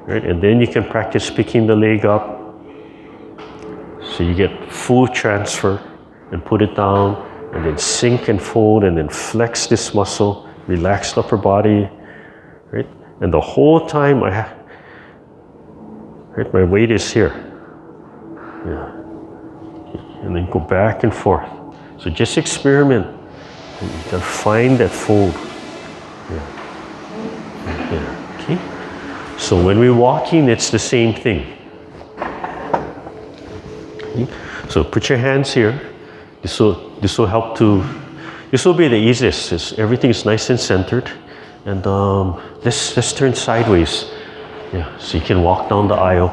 [SPEAKER 1] right? And then you can practice picking the leg up. So you get full transfer and put it down, and then sink and fold, and then flex this muscle, relax the upper body, right? And the whole time right, my weight is here. Yeah. And then go back and forth. So just experiment. You gotta find that fold. Yeah. Yeah. Okay. So when we're walking, it's the same thing. Okay. So put your hands here. This will help to. This will be the easiest. Everything's nice and centered, and let's turn sideways. Yeah. So you can walk down the aisle.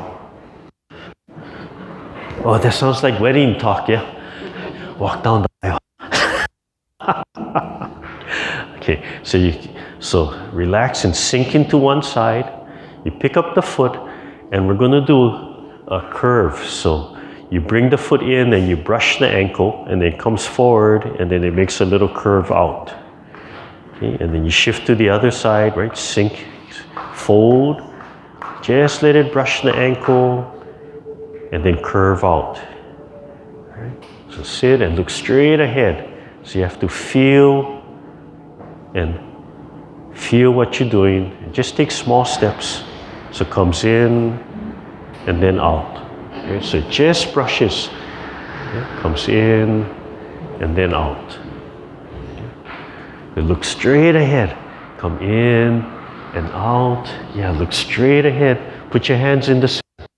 [SPEAKER 1] Oh, that sounds like wedding talk. Yeah. Walk down the aisle. Okay, so relax and sink into one side. You pick up the foot, and we're going to do a curve. So you bring the foot in and you brush the ankle, and then it comes forward, and then it makes a little curve out. Okay, and then you shift to the other side, right? Sink, fold, just let it brush the ankle, and then curve out. Right? So sit and look straight ahead. So you have to feel what you're doing. Just take small steps. So it comes in and then out. Okay? So it just brushes. Okay? Comes in and then out. Okay? Look straight ahead. Come in and out. Yeah, look straight ahead. Put your hands in the center.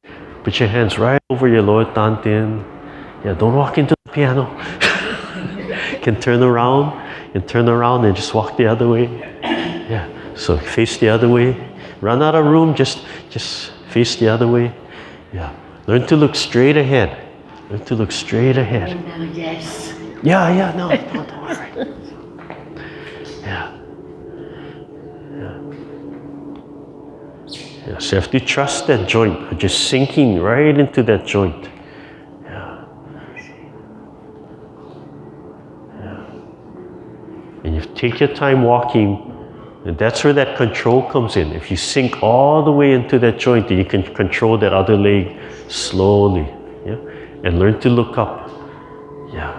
[SPEAKER 1] Put your hands right over your lower dantian. Yeah, don't walk into the piano. Can turn around and just walk the other way. Yeah, so face the other way. Run out of room, just face the other way. Yeah, learn to look straight ahead. Learn to look straight ahead.
[SPEAKER 2] Yes.
[SPEAKER 1] Yeah, no, don't worry. Yeah. Yeah, so you have to trust that joint, just sinking right into that joint. And you take your time walking, and that's where that control comes in. If you sink all the way into that joint, then you can control that other leg slowly, yeah? And learn to look up. Yeah.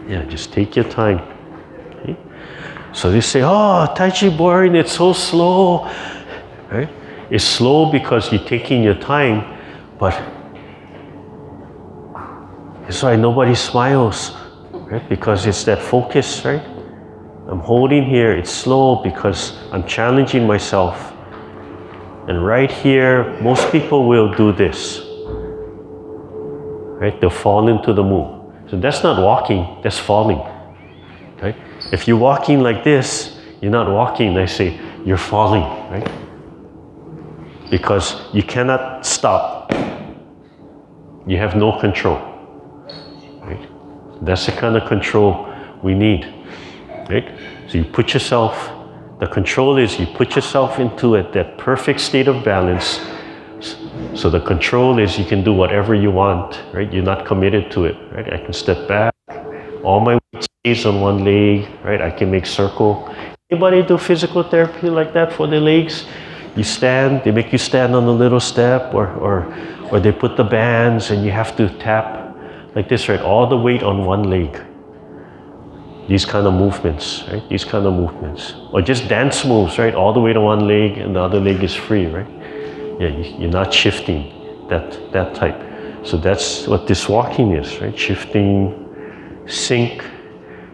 [SPEAKER 1] Yeah, just take your time. Okay? So they say, oh, Tai Chi boring, it's so slow. Right? It's slow because you're taking your time, but that's why nobody smiles, right? Because it's that focus, right? I'm holding here, it's slow because I'm challenging myself. And right here, most people will do this, right? They'll fall into the move. So that's not walking, that's falling, right? If you're walking like this, you're not walking, I say, you're falling, right? Because you cannot stop. You have no control. Right? That's the kind of control we need. Right? So you put yourself, the control is you put yourself into that perfect state of balance. So the control is you can do whatever you want, right? You're not committed to it, right? I can step back, all my weight stays on one leg, right? I can make circle. Anybody do physical therapy like that for their legs? You stand, they make you stand on a little step, or they put the bands and you have to tap like this, right? All the weight on one leg. These kind of movements, right? These kind of movements. Or just dance moves, right? All the weight on one leg and the other leg is free, right? Yeah, you're not shifting that type. So that's what this walking is, right? Shifting, sink,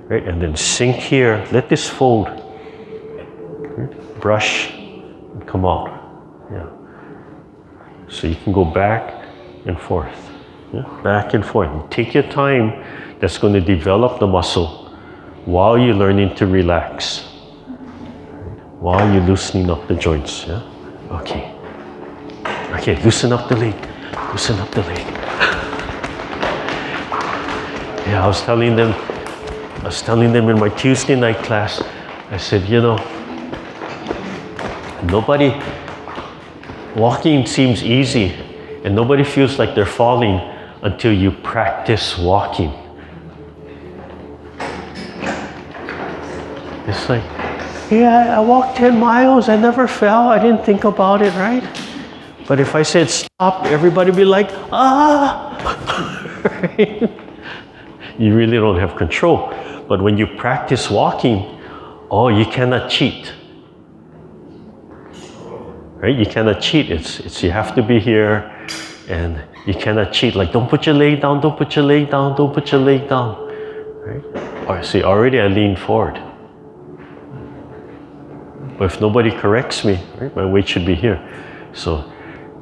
[SPEAKER 1] right? And then sink here. Let this fold. Right? Brush and come out. Yeah. So you can go back and forth. Yeah? Back and forth. And take your time. That's going to develop the muscle while you're learning to relax. While you're loosening up the joints. Yeah? Okay. Okay, loosen up the leg. Loosen up the leg. Yeah, I was telling them in my Tuesday night class, I said, you know, walking seems easy and nobody feels like they're falling until you practice walking. It's like, yeah, I walked 10 miles, I never fell, I didn't think about it, right? But if I said stop, everybody would be like, ah! Right? You really don't have control. But when you practice walking, oh, you cannot cheat. Right? You cannot cheat. It's you have to be here, And you cannot cheat, like don't put your leg down, don't put your leg down, don't put your leg down. Right? Or see, already I lean forward. But if nobody corrects me, right, my weight should be here. So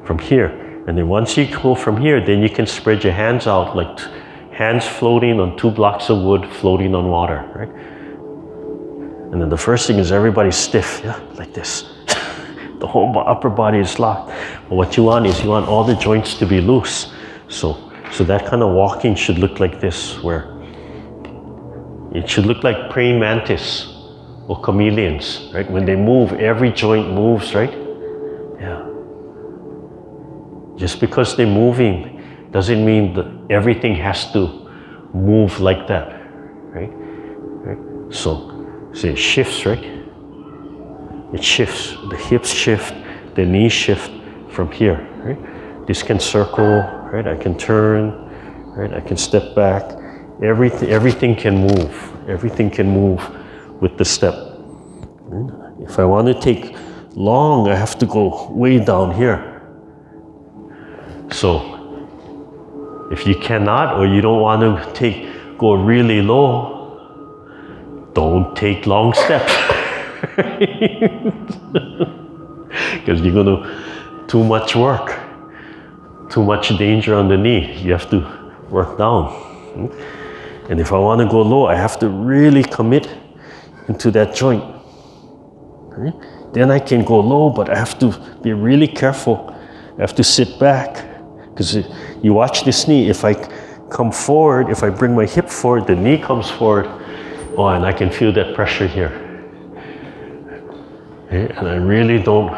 [SPEAKER 1] from here, and then once you go from here, then you can spread your hands out like hands floating on 2 blocks of wood floating on water, right? And then the first thing is everybody's stiff, yeah, like this. The whole upper body is locked. But what you want is you want all the joints to be loose. So that kind of walking should look like this, where it should look like praying mantis or chameleons, right? When they move, every joint moves, right? Yeah. Just because they're moving doesn't mean that everything has to move like that, right? So it shifts, right? It shifts. The hips shift, the knees shift from here, right? This can circle, right? I can turn, right? I can step back. Everything can move. Everything can move with the step. If I want to take long, I have to go way down here. So if you cannot, or you don't want to go really low, don't take long steps. Because you're gonna too much work, too much danger on the knee. You have to work down. And if I want to go low, I have to really commit into that joint. Then I can go low, but I have to be really careful. I have to sit back, because you watch this knee. If I come forward, if I bring my hip forward, the knee comes forward. Oh, and I can feel that pressure here. And I really don't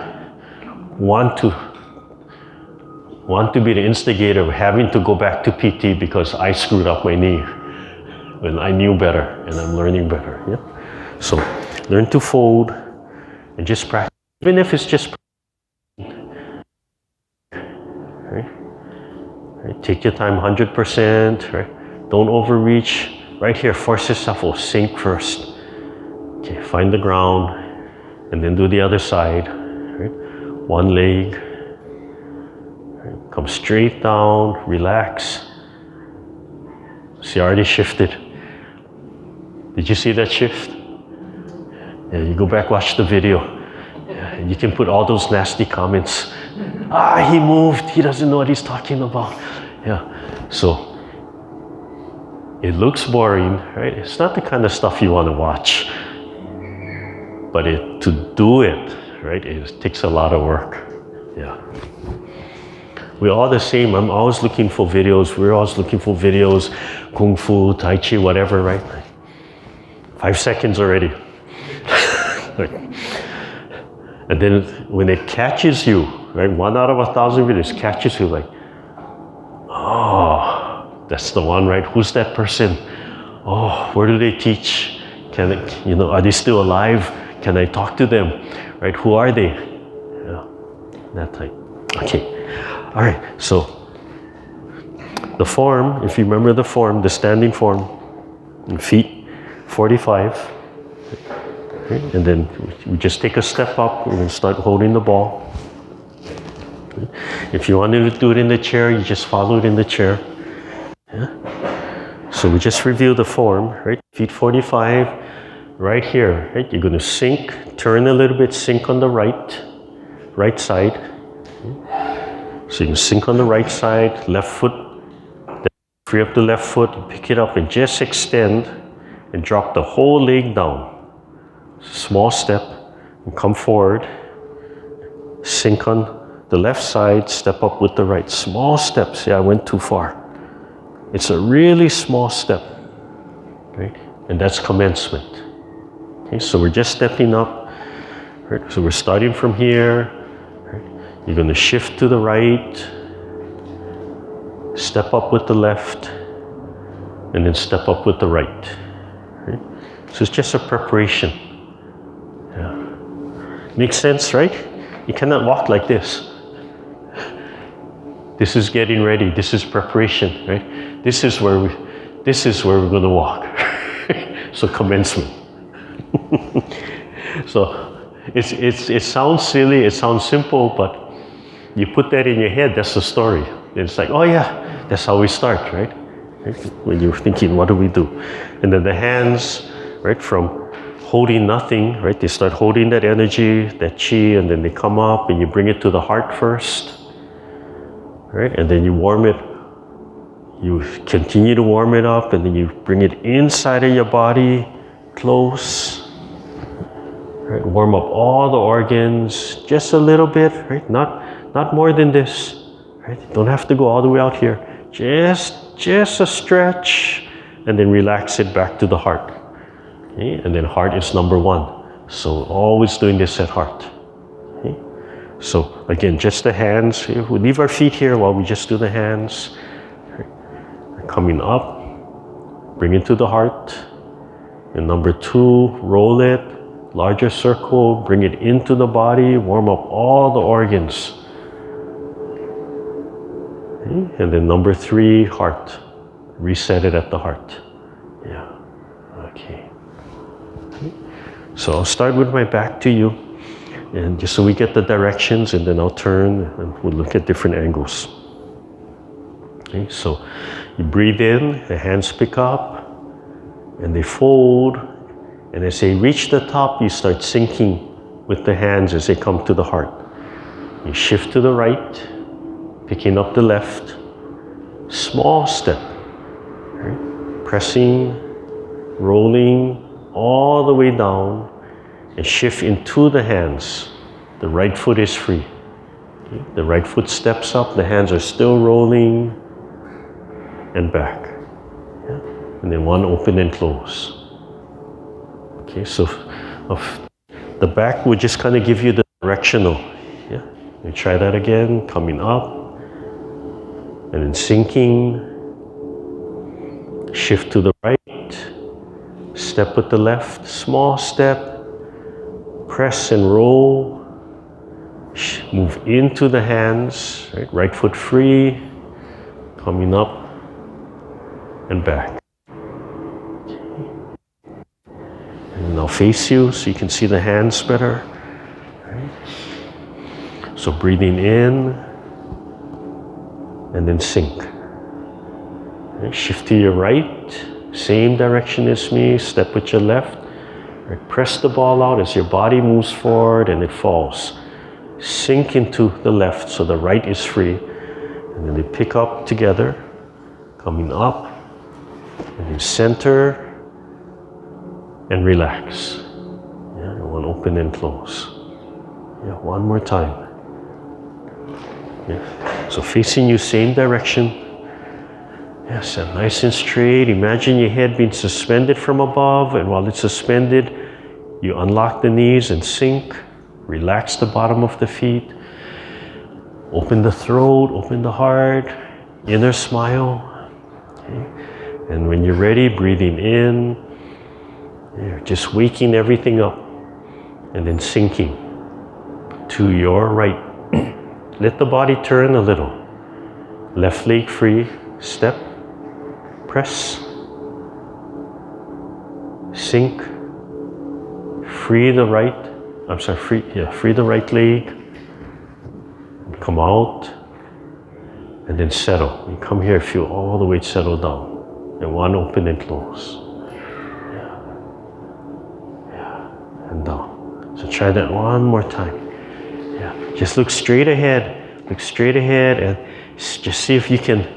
[SPEAKER 1] want to be the instigator of having to go back to PT because I screwed up my knee when I knew better and I'm learning better. Yeah? So learn to fold and just practice, even if it's just right? Take your time 100%, right? Don't overreach. Right here, force yourself, sink first. Okay, find the ground. And then do the other side, right? One leg, right? Come straight down, relax. See, I already shifted. Did you see that shift? Yeah, you go back, watch the video. Yeah, and you can put all those nasty comments. He moved, he doesn't know what he's talking about. Yeah, so it looks boring, right? It's not the kind of stuff you want to watch. But to do it, right, it takes a lot of work. Yeah. We're all the same. I'm always looking for videos. We're always looking for videos, Kung Fu, Tai Chi, whatever, right? 5 seconds already. And then when it catches you, right, 1 out of 1,000 videos catches you, like, oh, that's the one, right? Who's that person? Oh, where do they teach? Are they still alive? Can I talk to them? Right? Who are they? Yeah, that type. Okay. All right. So the form, if you remember the form, the standing form, feet 45. Okay. And then we just take a step up. We're going to start holding the ball. Okay. If you want to do it in the chair, you just follow it in the chair. Yeah. So we just review the form, right? Feet 45. Right here, right? You're going to sink, turn a little bit, sink on the right side. So you can sink on the right side, left foot, then free up the left foot, pick it up and just extend and drop the whole leg down. Small step and come forward, sink on the left side, step up with the right. Small steps. Yeah, I went too far. It's a really small step, right? And that's commencement. Okay, so we're just stepping up, right? So we're starting from here, right? You're going to shift to the right, step up with the left, and then step up with the right. Right? So it's just a preparation. Yeah. Makes sense, right? You cannot walk like this. This is getting ready. This is preparation, right? This is where we're going to walk. So commencement. So it sounds silly, it sounds simple, but you put that in your head, that's the story. It's like, oh yeah, that's how we start, right? When you're thinking, what do we do? And then the hands, right, from holding nothing, right? They start holding that energy, that chi, and then they come up and you bring it to the heart first, right? And then you warm it. You continue to warm it up, and then you bring it inside of your body, close. Right? Warm up all the organs, just a little bit, right? Not more than this, right? You don't have to go all the way out here. Just a stretch, and then relax it back to the heart. Okay? And then heart is number one. So always doing this at heart. Okay? So again, just the hands. We leave our feet here while we just do the hands. Coming up, bring it to the heart. And number two, roll it, larger circle, bring it into the body, warm up all the organs. Okay. And then number three, heart. Reset it at the heart. Yeah, okay. So I'll start with my back to you, and just so we get the directions, and then I'll turn and we'll look at different angles. Okay, so you breathe in, the hands pick up, and they fold, and as they reach the top, you start sinking with the hands as they come to the heart. You shift to the right, picking up the left, small step, right? Pressing, rolling all the way down, and shift into the hands. The right foot is free. Okay? The right foot steps up, the hands are still rolling, and back. Yeah? And then one open and close. Okay, so the back would just kind of give you the directional. Yeah, you try that again, coming up, and then sinking, shift to the right, step with the left, small step, press and roll, move into the hands, right foot free, coming up, and back. Okay. And I'll face you so you can see the hands better. Right. So breathing in and then sink. Right. Shift to your right, same direction as me, step with your left. Right. Press the ball out as your body moves forward and it falls. Sink into the left so the right is free. And then they pick up together, coming up. And then center and relax. Yeah, one open and close. Yeah, one more time. Yeah. So facing you, same direction. Yes, and nice and straight. Imagine your head being suspended from above, and while it's suspended, you unlock the knees and sink. Relax the bottom of the feet. Open the throat, open the heart, inner smile. Okay. And when you're ready, breathing in, you're just waking everything up and then sinking to your right. Let the body turn a little. Left leg free, step, press, sink, free the right, free the right leg, come out, and then settle. You come here, feel all the weight settle down. And one open and close. Yeah. Yeah. And down. So try that one more time. Yeah. Just look straight ahead. Look straight ahead and just see if you can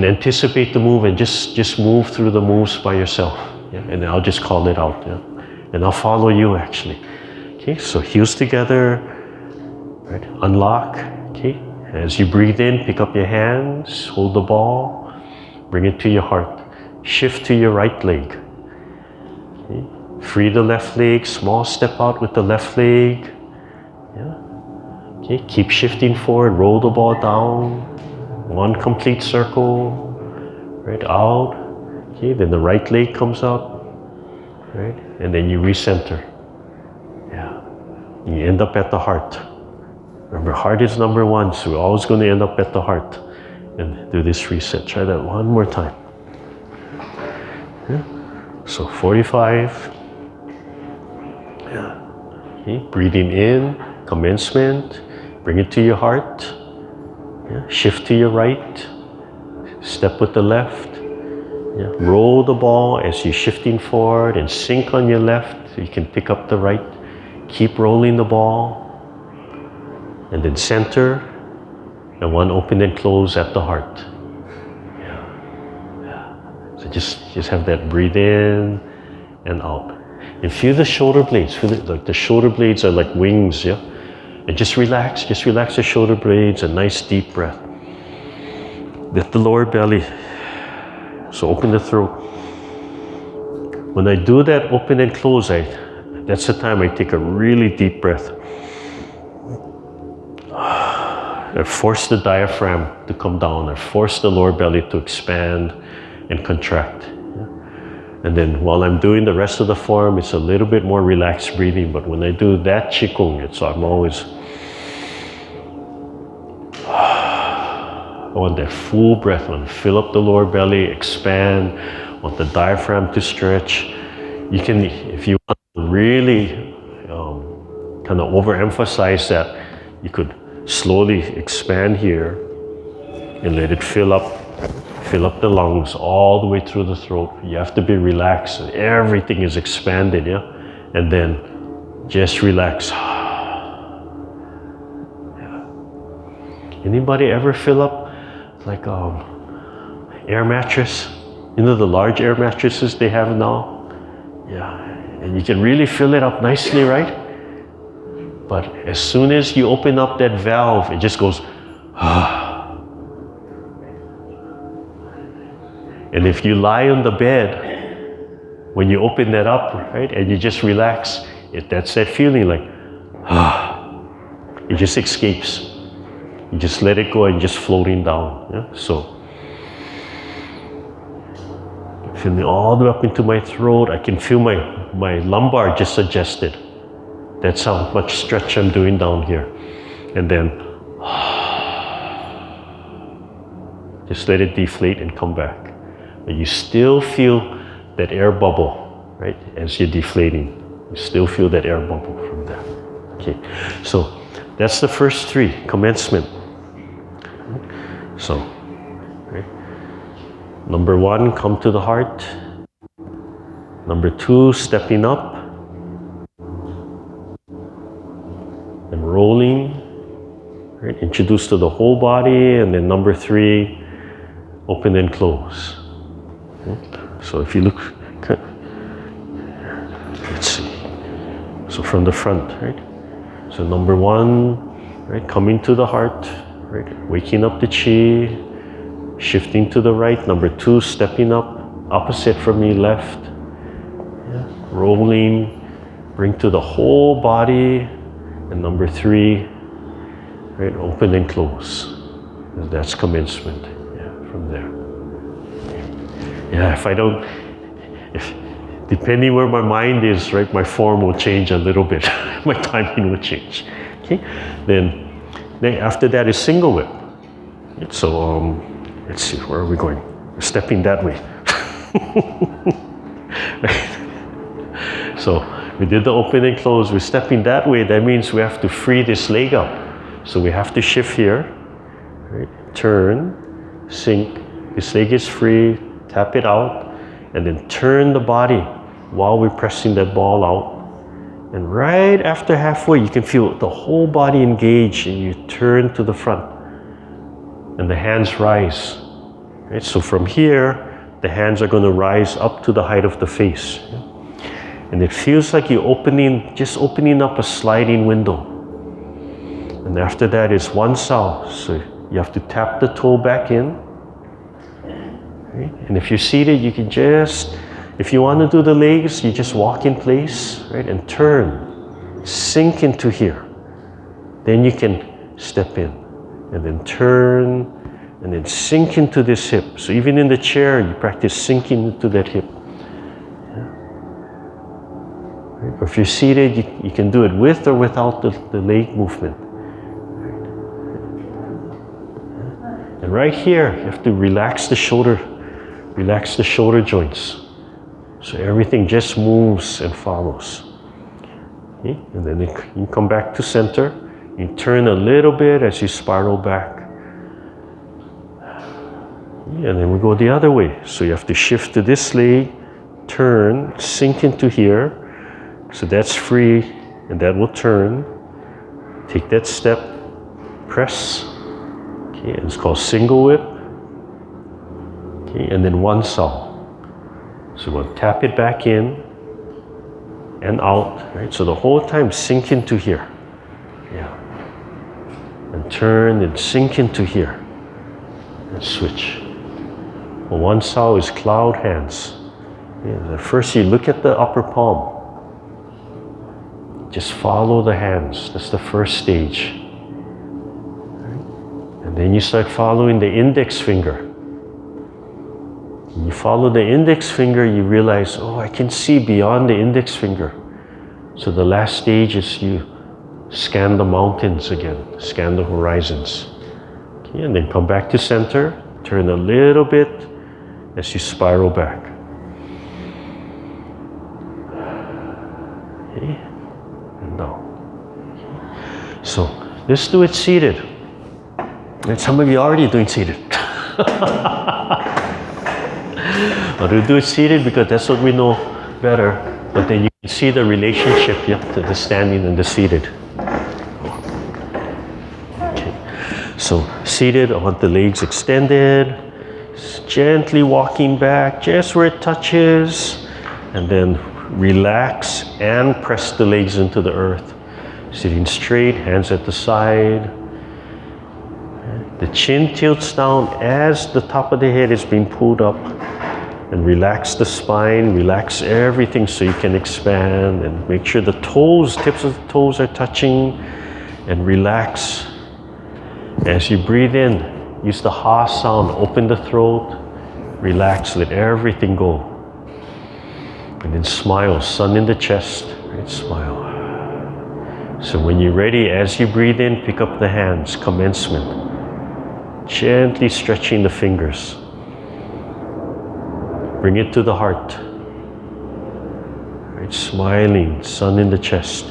[SPEAKER 1] anticipate the move and just move through the moves by yourself. Yeah. And I'll just call it out. Yeah. And I'll follow you actually. Okay, so heels together. Right. Unlock. Okay. As you breathe in, pick up your hands, hold the ball, bring it to your heart. Shift to your right leg. Okay. Free the left leg, small step out with the left leg. Yeah. Okay. Keep shifting forward, roll the ball down. One complete circle. Right, out. Okay, then the right leg comes up. Right, and then you recenter. Yeah. You end up at the heart. Remember, heart is number one, so we're always going to end up at the heart and do this reset. Try that one more time. Yeah. So 45. Yeah. Okay. Breathing in, commencement. Bring it to your heart. Yeah. Shift to your right. Step with the left. Yeah. Roll the ball as you're shifting forward and sink on your left so you can pick up the right. Keep rolling the ball. And then center. And one open and close at the heart. So just have that breathe in and out. And feel the shoulder blades. Feel it, like the shoulder blades are like wings, yeah? And just relax the shoulder blades, a nice deep breath. Lift the lower belly. So open the throat. When I do that open and close, that's the time I take a really deep breath. I force the diaphragm to come down. I force the lower belly to expand and contract. And then while I'm doing the rest of the form, it's a little bit more relaxed breathing. But when I do that Qigong, I'm always, I want that full breath. I want to fill up the lower belly, expand. I want the diaphragm to stretch. You can, if you want to really kind of overemphasize that, you could slowly expand here and let it fill up the lungs all the way through the throat. You have to be relaxed. Everything is expanded, yeah? And then just relax. Yeah. Anybody ever fill up like air mattress? You know the large air mattresses they have now? Yeah, and you can really fill it up nicely, right? But as soon as you open up that valve, it just goes, And if you lie on the bed, when you open that up, right, and you just relax, that's that feeling like, it just escapes. You just let it go and just floating down. Yeah? So, feeling all the way up into my throat. I can feel my lumbar just adjusted. That's how much stretch I'm doing down here. And then, just let it deflate and come back. But you still feel that air bubble, right, as you're deflating. You still feel that air bubble from that. Okay, so that's the first three, commencement. So, right. Number one, come to the heart. Number two, stepping up. And rolling, right, introduce to the whole body. And then number three, open and close. So if you look, let's see. So from the front, right? So number one, right, coming to the heart, right, waking up the chi, shifting to the right. Number two, stepping up, opposite from me, left. Yeah. Rolling, bring to the whole body. And number three, right, open and close. That's commencement. Yeah, from there. Yeah, depending where my mind is, right, my form will change a little bit. My timing will change. Okay, then after that is single whip. So let's see, where are we going? We're stepping that way. Right. So we did the open and close. We're stepping that way. That means we have to free this leg up. So we have to shift here, right? Turn, sink. This leg is free. Tap it out, and then turn the body while we're pressing that ball out. And right after halfway, you can feel the whole body engaged, and you turn to the front. And the hands rise. Right? So from here, the hands are going to rise up to the height of the face. And it feels like you're just opening up a sliding window. And after that is Wan Sau. So you have to tap the toe back in. Right? And if you're seated, you can just, if you want to do the legs, you just walk in place, right, and turn, sink into here. Then you can step in, and then turn, and then sink into this hip. So even in the chair, you practice sinking into that hip. Yeah. Right? Or if you're seated, you can do it with or without the leg movement. Right? And right here, you have to relax the shoulder joints. So everything just moves and follows. Okay? And then you come back to center, You turn a little bit as you spiral back. And then we go the other way. So you have to shift to this leg, turn, sink into here. So that's free, and that will turn. Take that step, press. Okay, and it's called single whip. Okay, and then Wan Sau. So we'll tap it back in and out, right? So the whole time sink into here. Yeah. And turn and sink into here. And switch. Well, Wan Sau is cloud hands. Yeah, first you look at the upper palm. Just follow the hands. That's the first stage. Right? And then you start following the index finger. When you follow the index finger, you realize, oh, I can see beyond the index finger. So the last stage is you scan the mountains again, scan the horizons. Okay, and then come back to center, turn a little bit as you spiral back. Okay, and down. Okay. So let's do it seated. And some of you are already doing seated. But we'll do it seated because that's what we know better. But then you can see the relationship, to the standing and the seated. Okay. So seated, I want the legs extended. Gently walking back, just where it touches. And then relax and press the legs into the earth. Sitting straight, hands at the side. The chin tilts down as the top of the head is being pulled up. And relax the spine, relax everything so you can expand, and make sure the toes, tips of the toes are touching, and relax. As you breathe in, use the ha sound, open the throat, relax, let everything go. And then smile, sun in the chest, right? Smile. So when you're ready, as you breathe in, pick up the hands, commencement. Gently stretching the fingers. Bring it to the heart. Right, smiling, sun in the chest.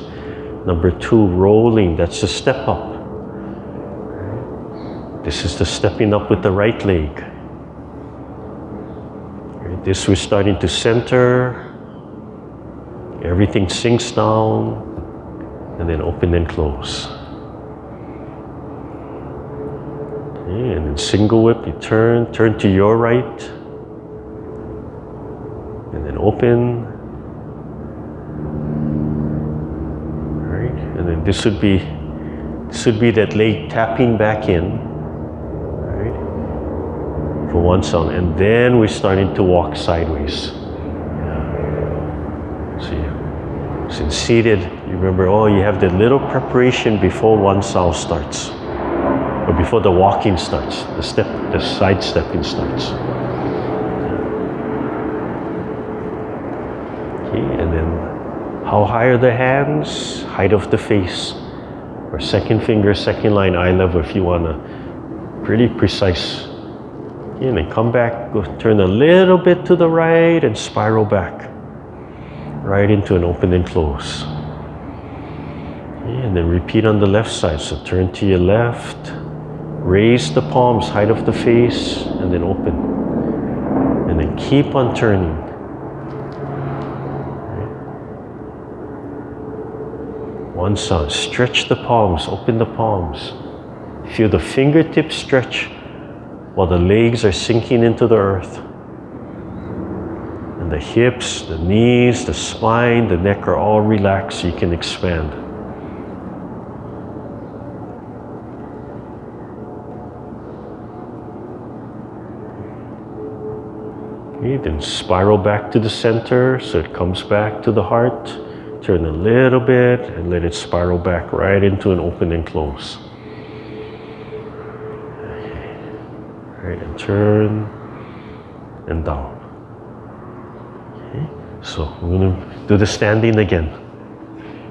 [SPEAKER 1] Number 2, rolling, that's the step up. This is the stepping up with the right leg. Right, this we're starting to center. Everything sinks down. And then open and close. Okay, and then single whip, you turn to your right. And then open. All right, and then this would be that leg tapping back in. All right, for Wan Sau, and then we're starting to walk sideways. Yeah. So seated, you remember, you have the little preparation before Wan Sau starts, or before the walking starts, the side stepping starts. And then how high are the hands? Height of the face. Or second finger, second line, eye level if you want to. Pretty precise. Okay, and then come back, turn a little bit to the right and spiral back. Right into an open and close. Okay, and then repeat on the left side. So turn to your left. Raise the palms, height of the face, and then open. And then keep on turning. Wan Sau, stretch the palms, open the palms. Feel the fingertips stretch while the legs are sinking into the earth. And the hips, the knees, the spine, the neck are all relaxed so you can expand. Okay, then spiral back to the center so it comes back to the heart. Turn a little bit and let it spiral back right into an open and close. Okay. Right, and turn and down. Okay. So we're going to do the standing again.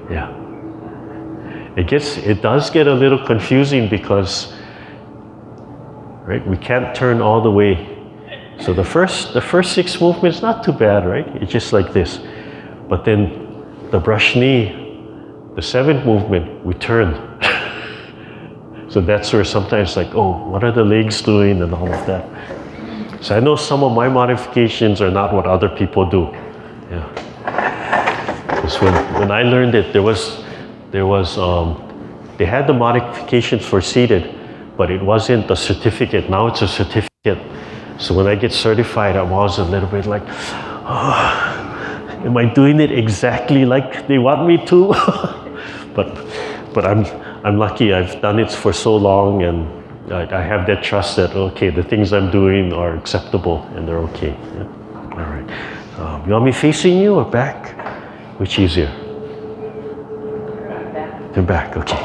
[SPEAKER 1] Yeah. It does get a little confusing because, right, we can't turn all the way. So the first 6 movements, not too bad, right? It's just like this. But then the brush knee, the 7th movement, we turn. So that's where sometimes like, oh, what are the legs doing and all of that. So I know some of my modifications are not what other people do. Yeah. Because when I learned it, they had the modifications for seated, but it wasn't a certificate. Now it's a certificate. So when I get certified, I was a little bit like, oh, am I doing it exactly like they want me to? but I'm lucky. I've done it for so long, and I have that trust that, okay, the things I'm doing are acceptable and they're okay. Yeah. All right. You want me facing you or back? Which easier?
[SPEAKER 2] Back.
[SPEAKER 1] To back, okay.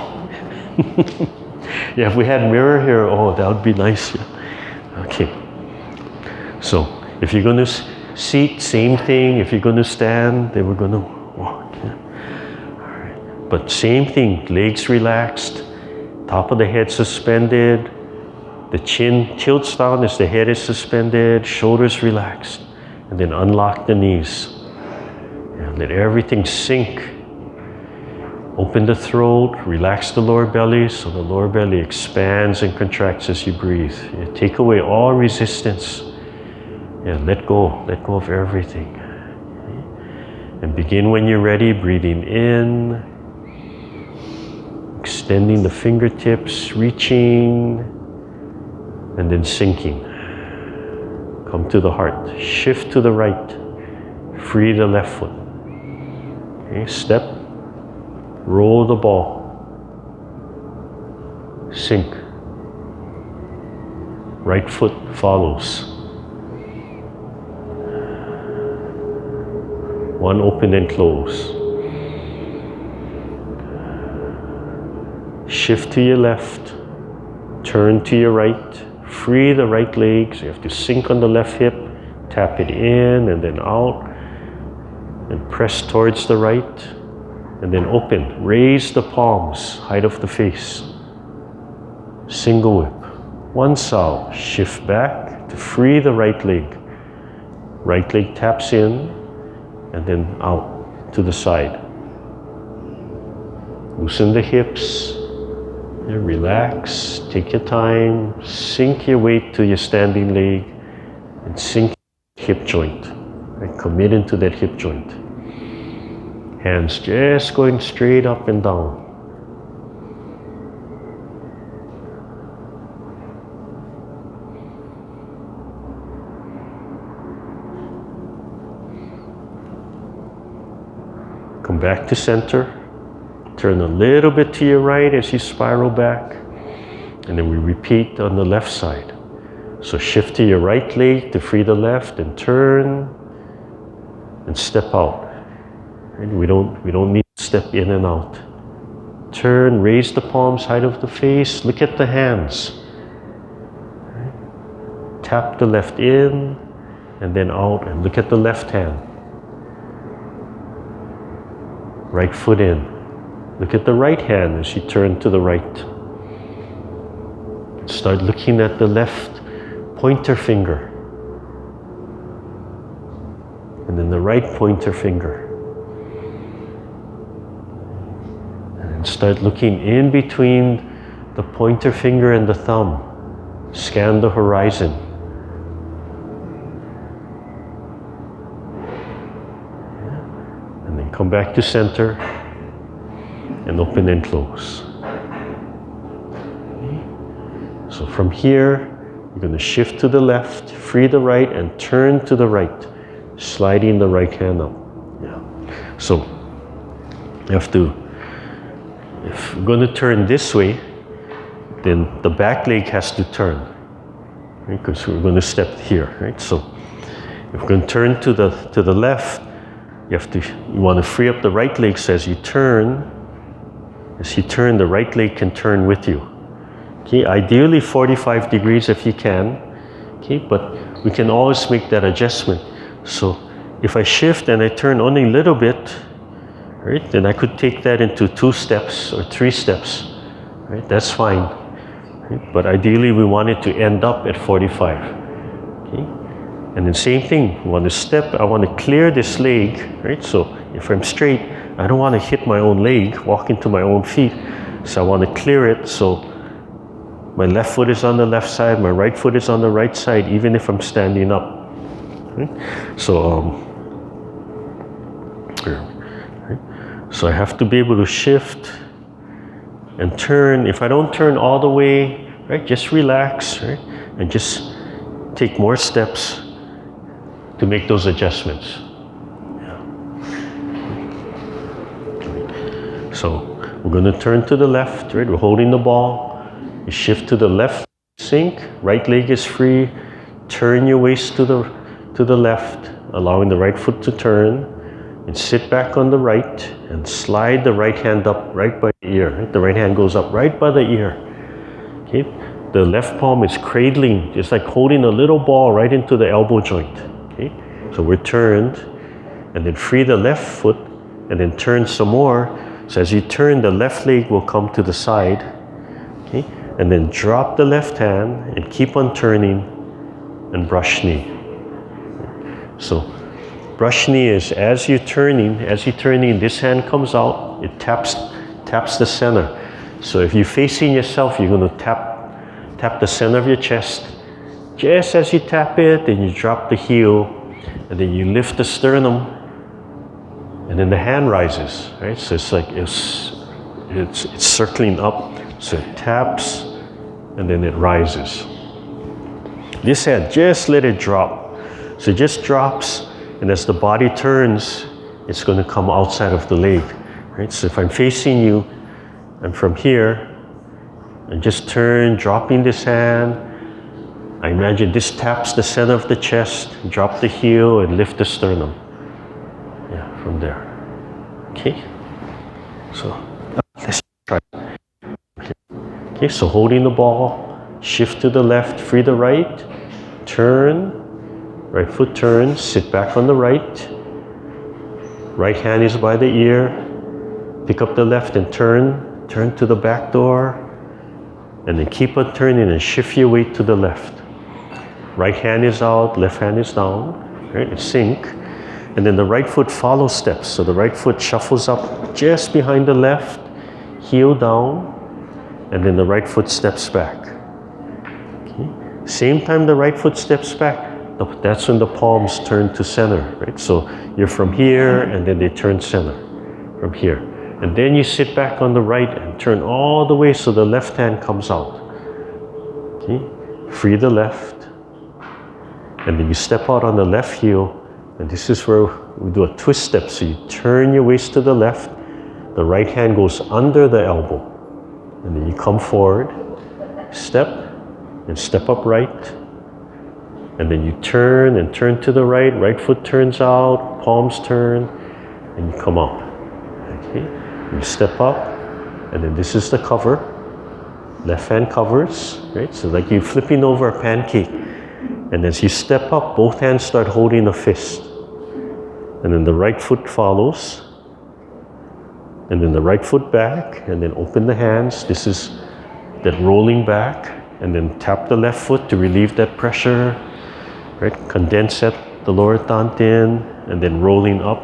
[SPEAKER 1] Yeah, if we had mirror here, oh, that would be nice. Yeah. Okay. So if you're going to seat, same thing. If you're going to stand, then we're going to walk. Yeah. All right. But same thing, legs relaxed, top of the head suspended, the chin tilts down as the head is suspended, shoulders relaxed, and then unlock the knees. And let everything sink. Open the throat, relax the lower belly so the lower belly expands and contracts as you breathe. Yeah, take away all resistance. Yeah, let go of everything. And begin when you're ready, breathing in, extending the fingertips, reaching, and then sinking. Come to the heart, shift to the right, free the left foot. Okay, step, roll the ball, sink. Right foot follows. One open and close. Shift to your left, turn to your right, free the right leg. So you have to sink on the left hip, tap it in and then out, and press towards the right, and then open. Raise the palms, height of the face. Single whip. Wan Sau, shift back to free the right leg. Right leg taps in, and then out to the side. Loosen the hips, and relax, take your time, sink your weight to your standing leg, and sink your hip joint. Right? Commit into that hip joint. Hands just going straight up and down. Come back to center. Turn a little bit to your right as you spiral back. And then we repeat on the left side. So shift to your right leg to free the left and turn and step out. And we don't need to step in and out. Turn, raise the palms, height of the face, look at the hands. Tap the left in and then out and look at the left hand. Right foot in. Look at the right hand as you turn to the right. Start looking at the left pointer finger. And then the right pointer finger. And start looking in between the pointer finger and the thumb. Scan the horizon. And then come back to center. And open and close. So from here, you're going to shift to the left, free the right, and turn to the right, sliding the right hand up. Yeah. So you have to, if we're going to turn this way, then the back leg has to turn, right? Because we're going to step here, right? So if we're going to turn to the left, you want to free up the right leg. So as you turn, the right leg can turn with you. Okay, ideally 45 degrees if you can. Okay, but we can always make that adjustment. So if I shift and I turn only a little bit, right, then I could take that into 2 steps or 3 steps. Right, that's fine. Right? But ideally we want it to end up at 45. Okay, and then same thing. We want to step. I want to clear this leg. Right, so if I'm straight, I don't want to hit my own leg, walk into my own feet. So I want to clear it. So My left foot is on the left side, my right foot is on the right side, even if I'm standing up. So, so I have to be able to shift and turn. If I don't turn all the way, right, just relax, right, and just take more steps to make those adjustments. So we're going to turn to the left, right? We're holding the ball. You shift to the left, sink. Right leg is free. Turn your waist to the left, allowing the right foot to turn, and sit back on the right and slide the right hand up right by the ear. Right? The right hand goes up right by the ear. Okay. The left palm is cradling, just like holding a little ball right into the elbow joint. Okay. So we're turned, and then free the left foot, and then turn some more. So as you turn, the left leg will come to the side, okay? And then drop the left hand and keep on turning and brush knee. So brush knee is as you're turning, this hand comes out, it taps the center. So if you're facing yourself, you're going to tap the center of your chest. Just as you tap it, then you drop the heel, and then you lift the sternum, and then the hand rises, right? So it's like it's circling up. So it taps, and then it rises. This hand, just let it drop. So it just drops, and as the body turns, it's going to come outside of the leg, right? So if I'm facing you, I'm from here, and just turn, dropping this hand. I imagine this taps the center of the chest, drop the heel, and lift the sternum. Yeah, from there. Okay, so let's try. Okay, so holding the ball, shift to the left, free the right, turn, right foot turns, sit back on the right. Right hand is by the ear. Pick up the left and turn to the back door, and then keep on turning and shift your weight to the left. Right hand is out, left hand is down, right? It's sync. And then the right foot follows steps. So the right foot shuffles up just behind the left, heel down, and then the right foot steps back. Okay. Same time the right foot steps back, that's when the palms turn to center, right? So you're from here, and then they turn center from here. And then you sit back on the right and turn all the way so the left hand comes out. Okay. Free the left. And then you step out on the left heel, and this is where we do a twist step. So you turn your waist to the left, the right hand goes under the elbow, and then you come forward, step, and step up right, and then you turn and turn to the right, right foot turns out, palms turn, and you come out. Okay, you step up, and then this is the cover. Left hand covers, right? So like you're flipping over a pancake. And as you step up, both hands start holding a fist. And then the right foot follows. And then the right foot back, and then open the hands. This is that rolling back. And then tap the left foot to relieve that pressure. Right? Condense at the lower dantian, and then rolling up.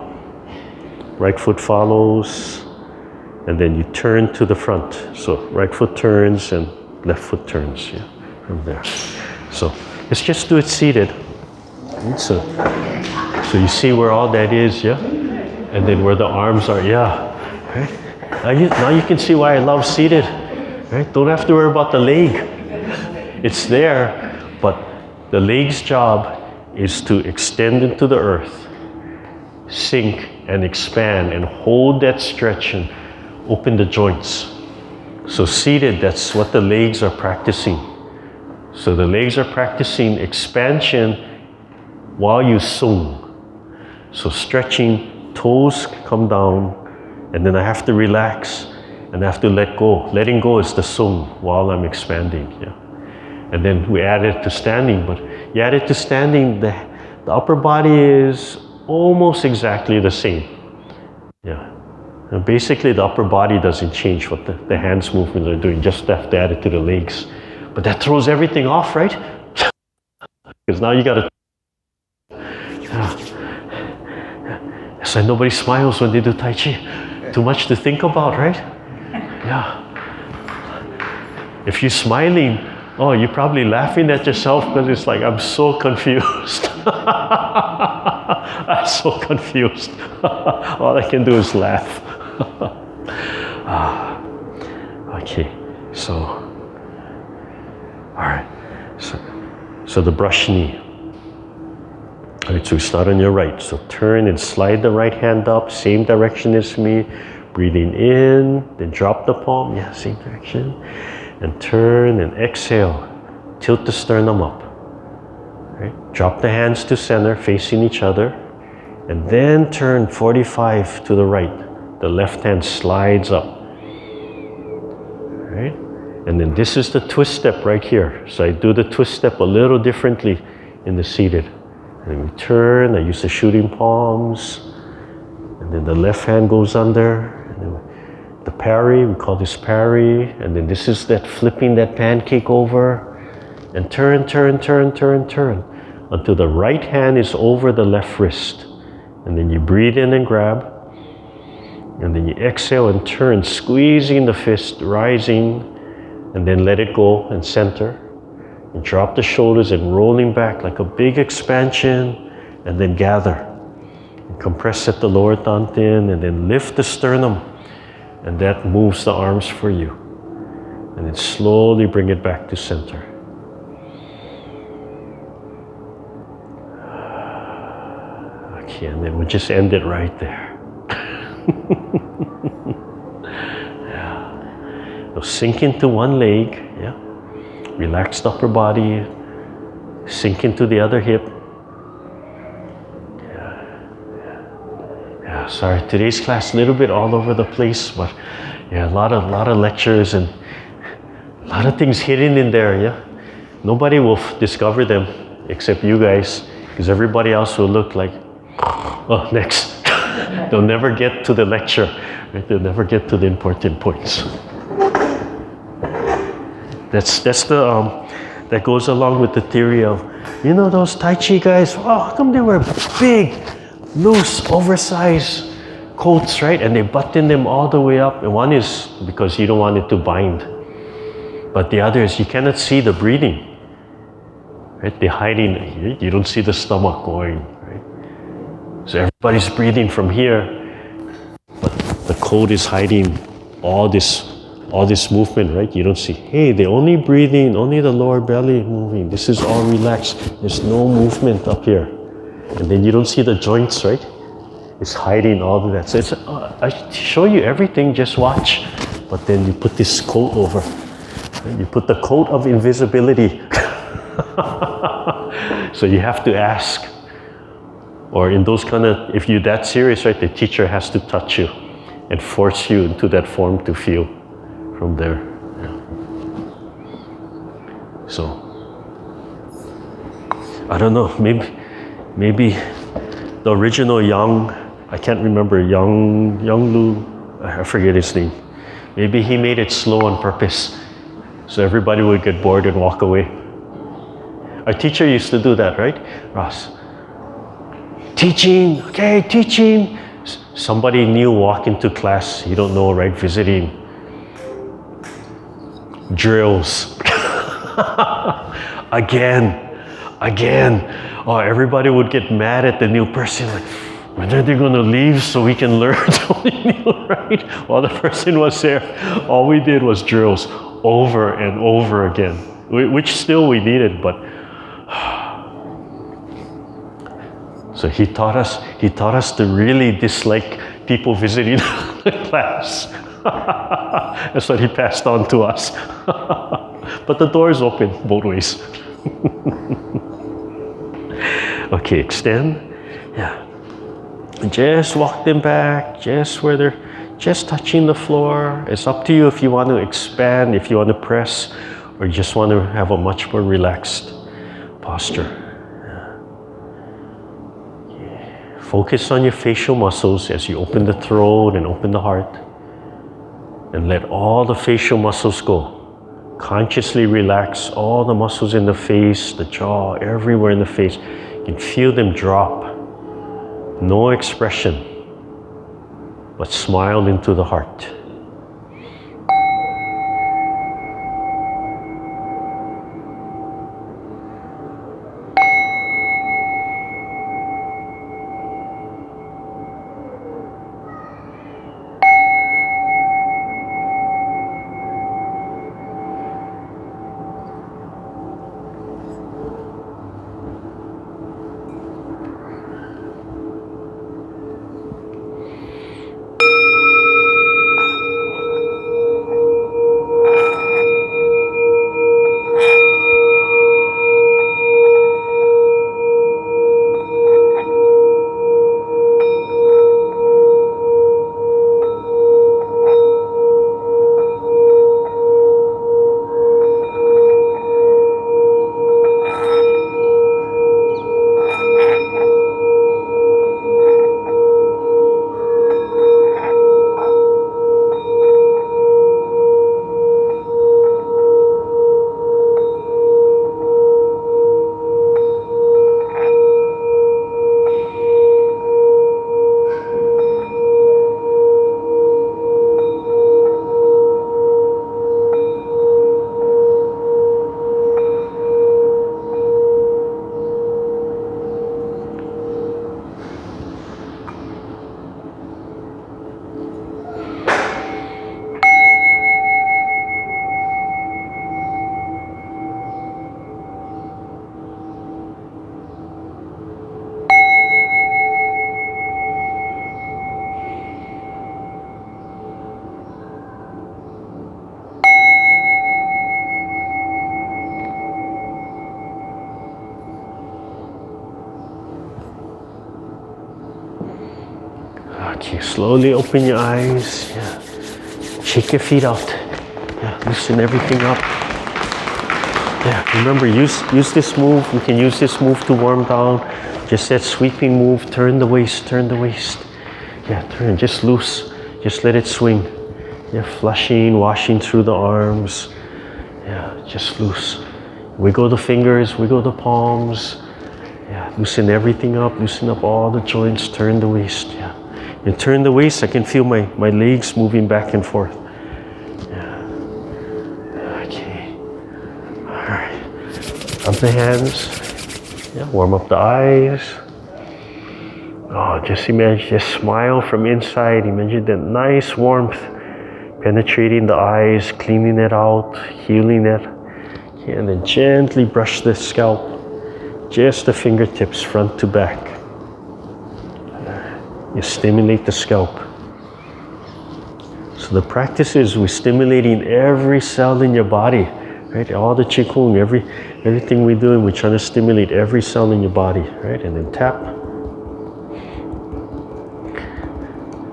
[SPEAKER 1] Right foot follows. And then you turn to the front. So right foot turns and left foot turns, yeah, from there. So let's just do it seated. So you see where all that is, yeah? And then where the arms are, yeah. Right? Now you can see why I love seated. Right? Don't have to worry about the leg. It's there, but the leg's job is to extend into the earth, sink and expand and hold that stretch and open the joints. So seated, that's what the legs are practicing. So the legs are practicing expansion while you sung. So stretching, toes come down, and then I have to relax and I have to let go. Letting go is the sung while I'm expanding. Yeah. And then we add it to standing, but you add it to standing, the upper body is almost exactly the same. Yeah. And basically the upper body doesn't change what the hands movements are doing, just have to add it to the legs. But that throws everything off, right? Because now you gotta, That's why nobody smiles when they do Tai Chi. Too much to think about, right? Yeah. If you're smiling, oh, you're probably laughing at yourself because it's like, I'm so confused. I'm so confused. All I can do is laugh. Okay, so, all right. So the brush knee. All right, so we start on your right. So turn and slide the right hand up, same direction as me. Breathing in, then drop the palm. Yeah, same direction. And turn and exhale. Tilt the sternum up. Right? Drop the hands to center, facing each other. And then turn 45 to the right. The left hand slides up. Right? And then this is the twist step right here. So I do the twist step a little differently in the seated. And we turn, I use the shooting palms. And then the left hand goes under. And then the parry, we call this parry. And then this is that flipping that pancake over. And turn, turn, turn, turn, turn. Until the right hand is over the left wrist. And then you breathe in and grab. And then you exhale and turn, squeezing the fist, rising. And then let it go and center. And drop the shoulders and rolling back like a big expansion. And then gather. And compress at the lower dantian. And then lift the sternum. And that moves the arms for you. And then slowly bring it back to center. Okay, and then we'll just end it right there. Yeah. So sink into one leg, yeah. Relax the upper body. Sink into the other hip. Yeah, sorry, today's class a little bit all over the place, but yeah, a lot of lectures and a lot of things hidden in there, yeah. Nobody will discover them except you guys, because everybody else will look like, oh, next. They'll never get to the lecture, right? They'll never get to the important points. That's the that goes along with the theory of, you know, those Tai Chi guys. Oh, how come they wear big, loose, oversized coats, right? And they button them all the way up. And one is because you don't want it to bind, but the other is you cannot see the breathing. Right? They're hiding. You don't see the stomach going. So everybody's breathing from here, but the coat is hiding all this movement, right? You don't see, hey, they're only breathing, only the lower belly moving. This is all relaxed. There's no movement up here. And then you don't see the joints, right? It's hiding all of that. So it's, I show you everything, just watch. But then you put this coat over. Right? You put the coat of invisibility. So you have to ask. Or in those kind of, if you're that serious, right, the teacher has to touch you and force you into that form to feel from there. Yeah. So, I don't know, maybe the original Yang, I can't remember, Yang Lu, I forget his name. Maybe he made it slow on purpose so everybody would get bored and walk away. Our teacher used to do that, right, Ross? Teaching, okay, teaching. Somebody new walk into class, you don't know, right? Visiting. Drills. Again. Oh, everybody would get mad at the new person, like, when are they going to leave so we can learn something new, right? While the person was there, all we did was drills over and over again, which still we needed, but so he taught us to really dislike people visiting the class. That's what he passed on to us. But the door is open both ways. Okay, extend. Yeah. Just walk them back, just where they're just touching the floor. It's up to you if you want to expand, if you want to press, or you just want to have a much more relaxed posture. Focus on your facial muscles as you open the throat and open the heart. And let all the facial muscles go. Consciously relax all the muscles in the face, the jaw, everywhere in the face. You can feel them drop. No expression, but smile into the heart. Okay, slowly open your eyes. Yeah. Shake your feet out. Yeah, loosen everything up. Yeah, remember, use this move. We can use this move to warm down. Just that sweeping move. Turn the waist, turn the waist. Yeah, turn, just loose. Just let it swing. Yeah, flushing, washing through the arms. Yeah, just loose. Wiggle the fingers, wiggle the palms. Yeah, loosen everything up, loosen up all the joints, turn the waist. Yeah. And turn the waist, I can feel my legs moving back and forth. Yeah. Okay. Alright. Up the hands. Yeah, warm up the eyes. Oh, just imagine, just smile from inside. Imagine that nice warmth penetrating the eyes, cleaning it out, healing it. Okay, and then gently brush the scalp. Just the fingertips, front to back. You stimulate the scalp. So the practice is we're stimulating every cell in your body, right? All the Qigong, everything we're doing, we're trying to stimulate every cell in your body, right? And then tap.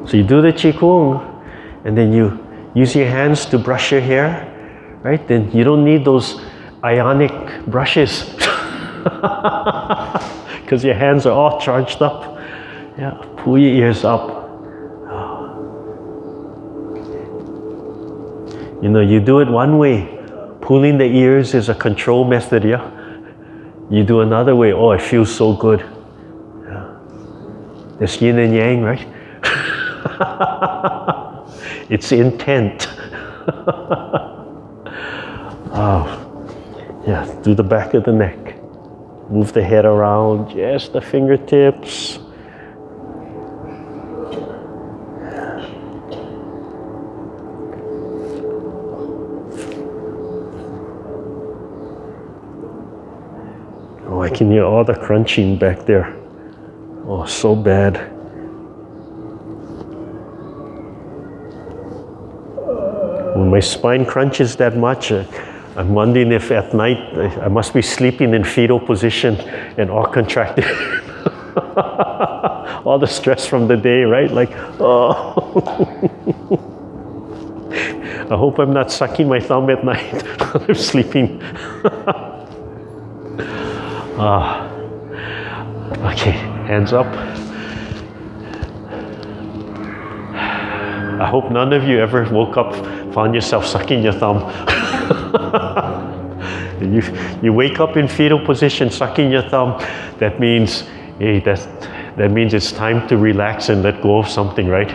[SPEAKER 1] So you do the Qigong, and then you use your hands to brush your hair, right? Then you don't need those ionic brushes because your hands are all charged up. Yeah, pull your ears up. You know, you do it one way. Pulling the ears is a control method, yeah? You do another way, oh, it feels so good. Yeah. There's yin and yang, right? It's intent. Oh, yeah, do the back of the neck. Move the head around, just the fingertips. Oh, I can hear all the crunching back there. Oh, so bad. When my spine crunches that much, I'm wondering if at night I must be sleeping in fetal position and all contracted. All the stress from the day, right? Like, oh. I hope I'm not sucking my thumb at night while I'm sleeping. Okay, hands up. I hope none of you ever woke up, found yourself sucking your thumb. You wake up in fetal position, sucking your thumb. That means, hey, that means it's time to relax and let go of something, right?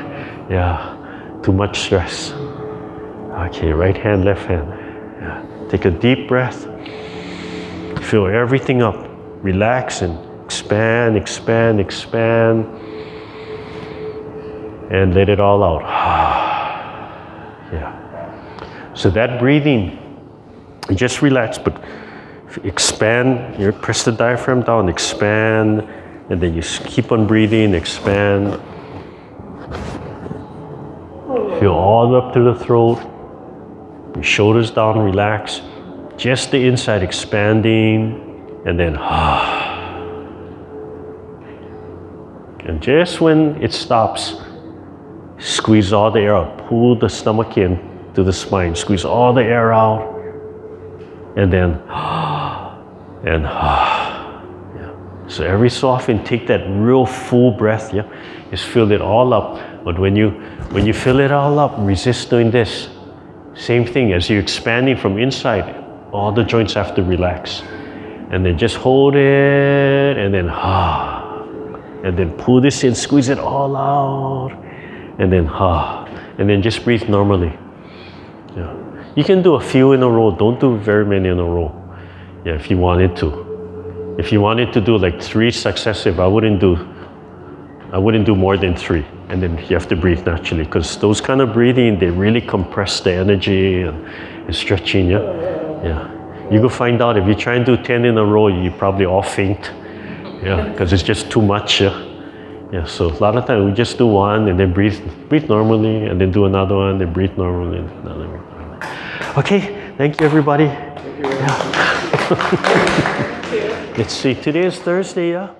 [SPEAKER 1] Yeah, too much stress. Okay, right hand, left hand. Yeah. Take a deep breath. Fill everything up. Relax and expand, expand, expand. And let it all out. Yeah. So that breathing, just relax, but expand. You press the diaphragm down, expand, and then you keep on breathing, expand. Feel all the way up to the throat. Your shoulders down, relax. Just the inside expanding, and then and just when it stops, squeeze all the air out. Pull the stomach in to the spine. Squeeze all the air out. And then, and yeah. So every so often, take that real full breath, yeah? Just fill it all up. But when you fill it all up, resist doing this. Same thing, as you're expanding from inside, all the joints have to relax. And then just hold it, and then and then pull this in, squeeze it all out, and then just breathe normally. Yeah. You can do a few in a row, don't do very many in a row. Yeah, if you wanted to. If you wanted to do like 3 successive, I wouldn't do more than 3. And then you have to breathe naturally, because those kind of breathing, they really compress the energy and stretching, yeah? Yeah. You go find out, if you try and do 10 in a row, you probably all faint. Yeah, because it's just too much, yeah? Yeah, so a lot of times we just do 1 and then breathe normally, and then do another one, then breathe normally, and another one. Okay, thank you everybody. Thank you. Yeah. Let's see, today is Thursday, yeah?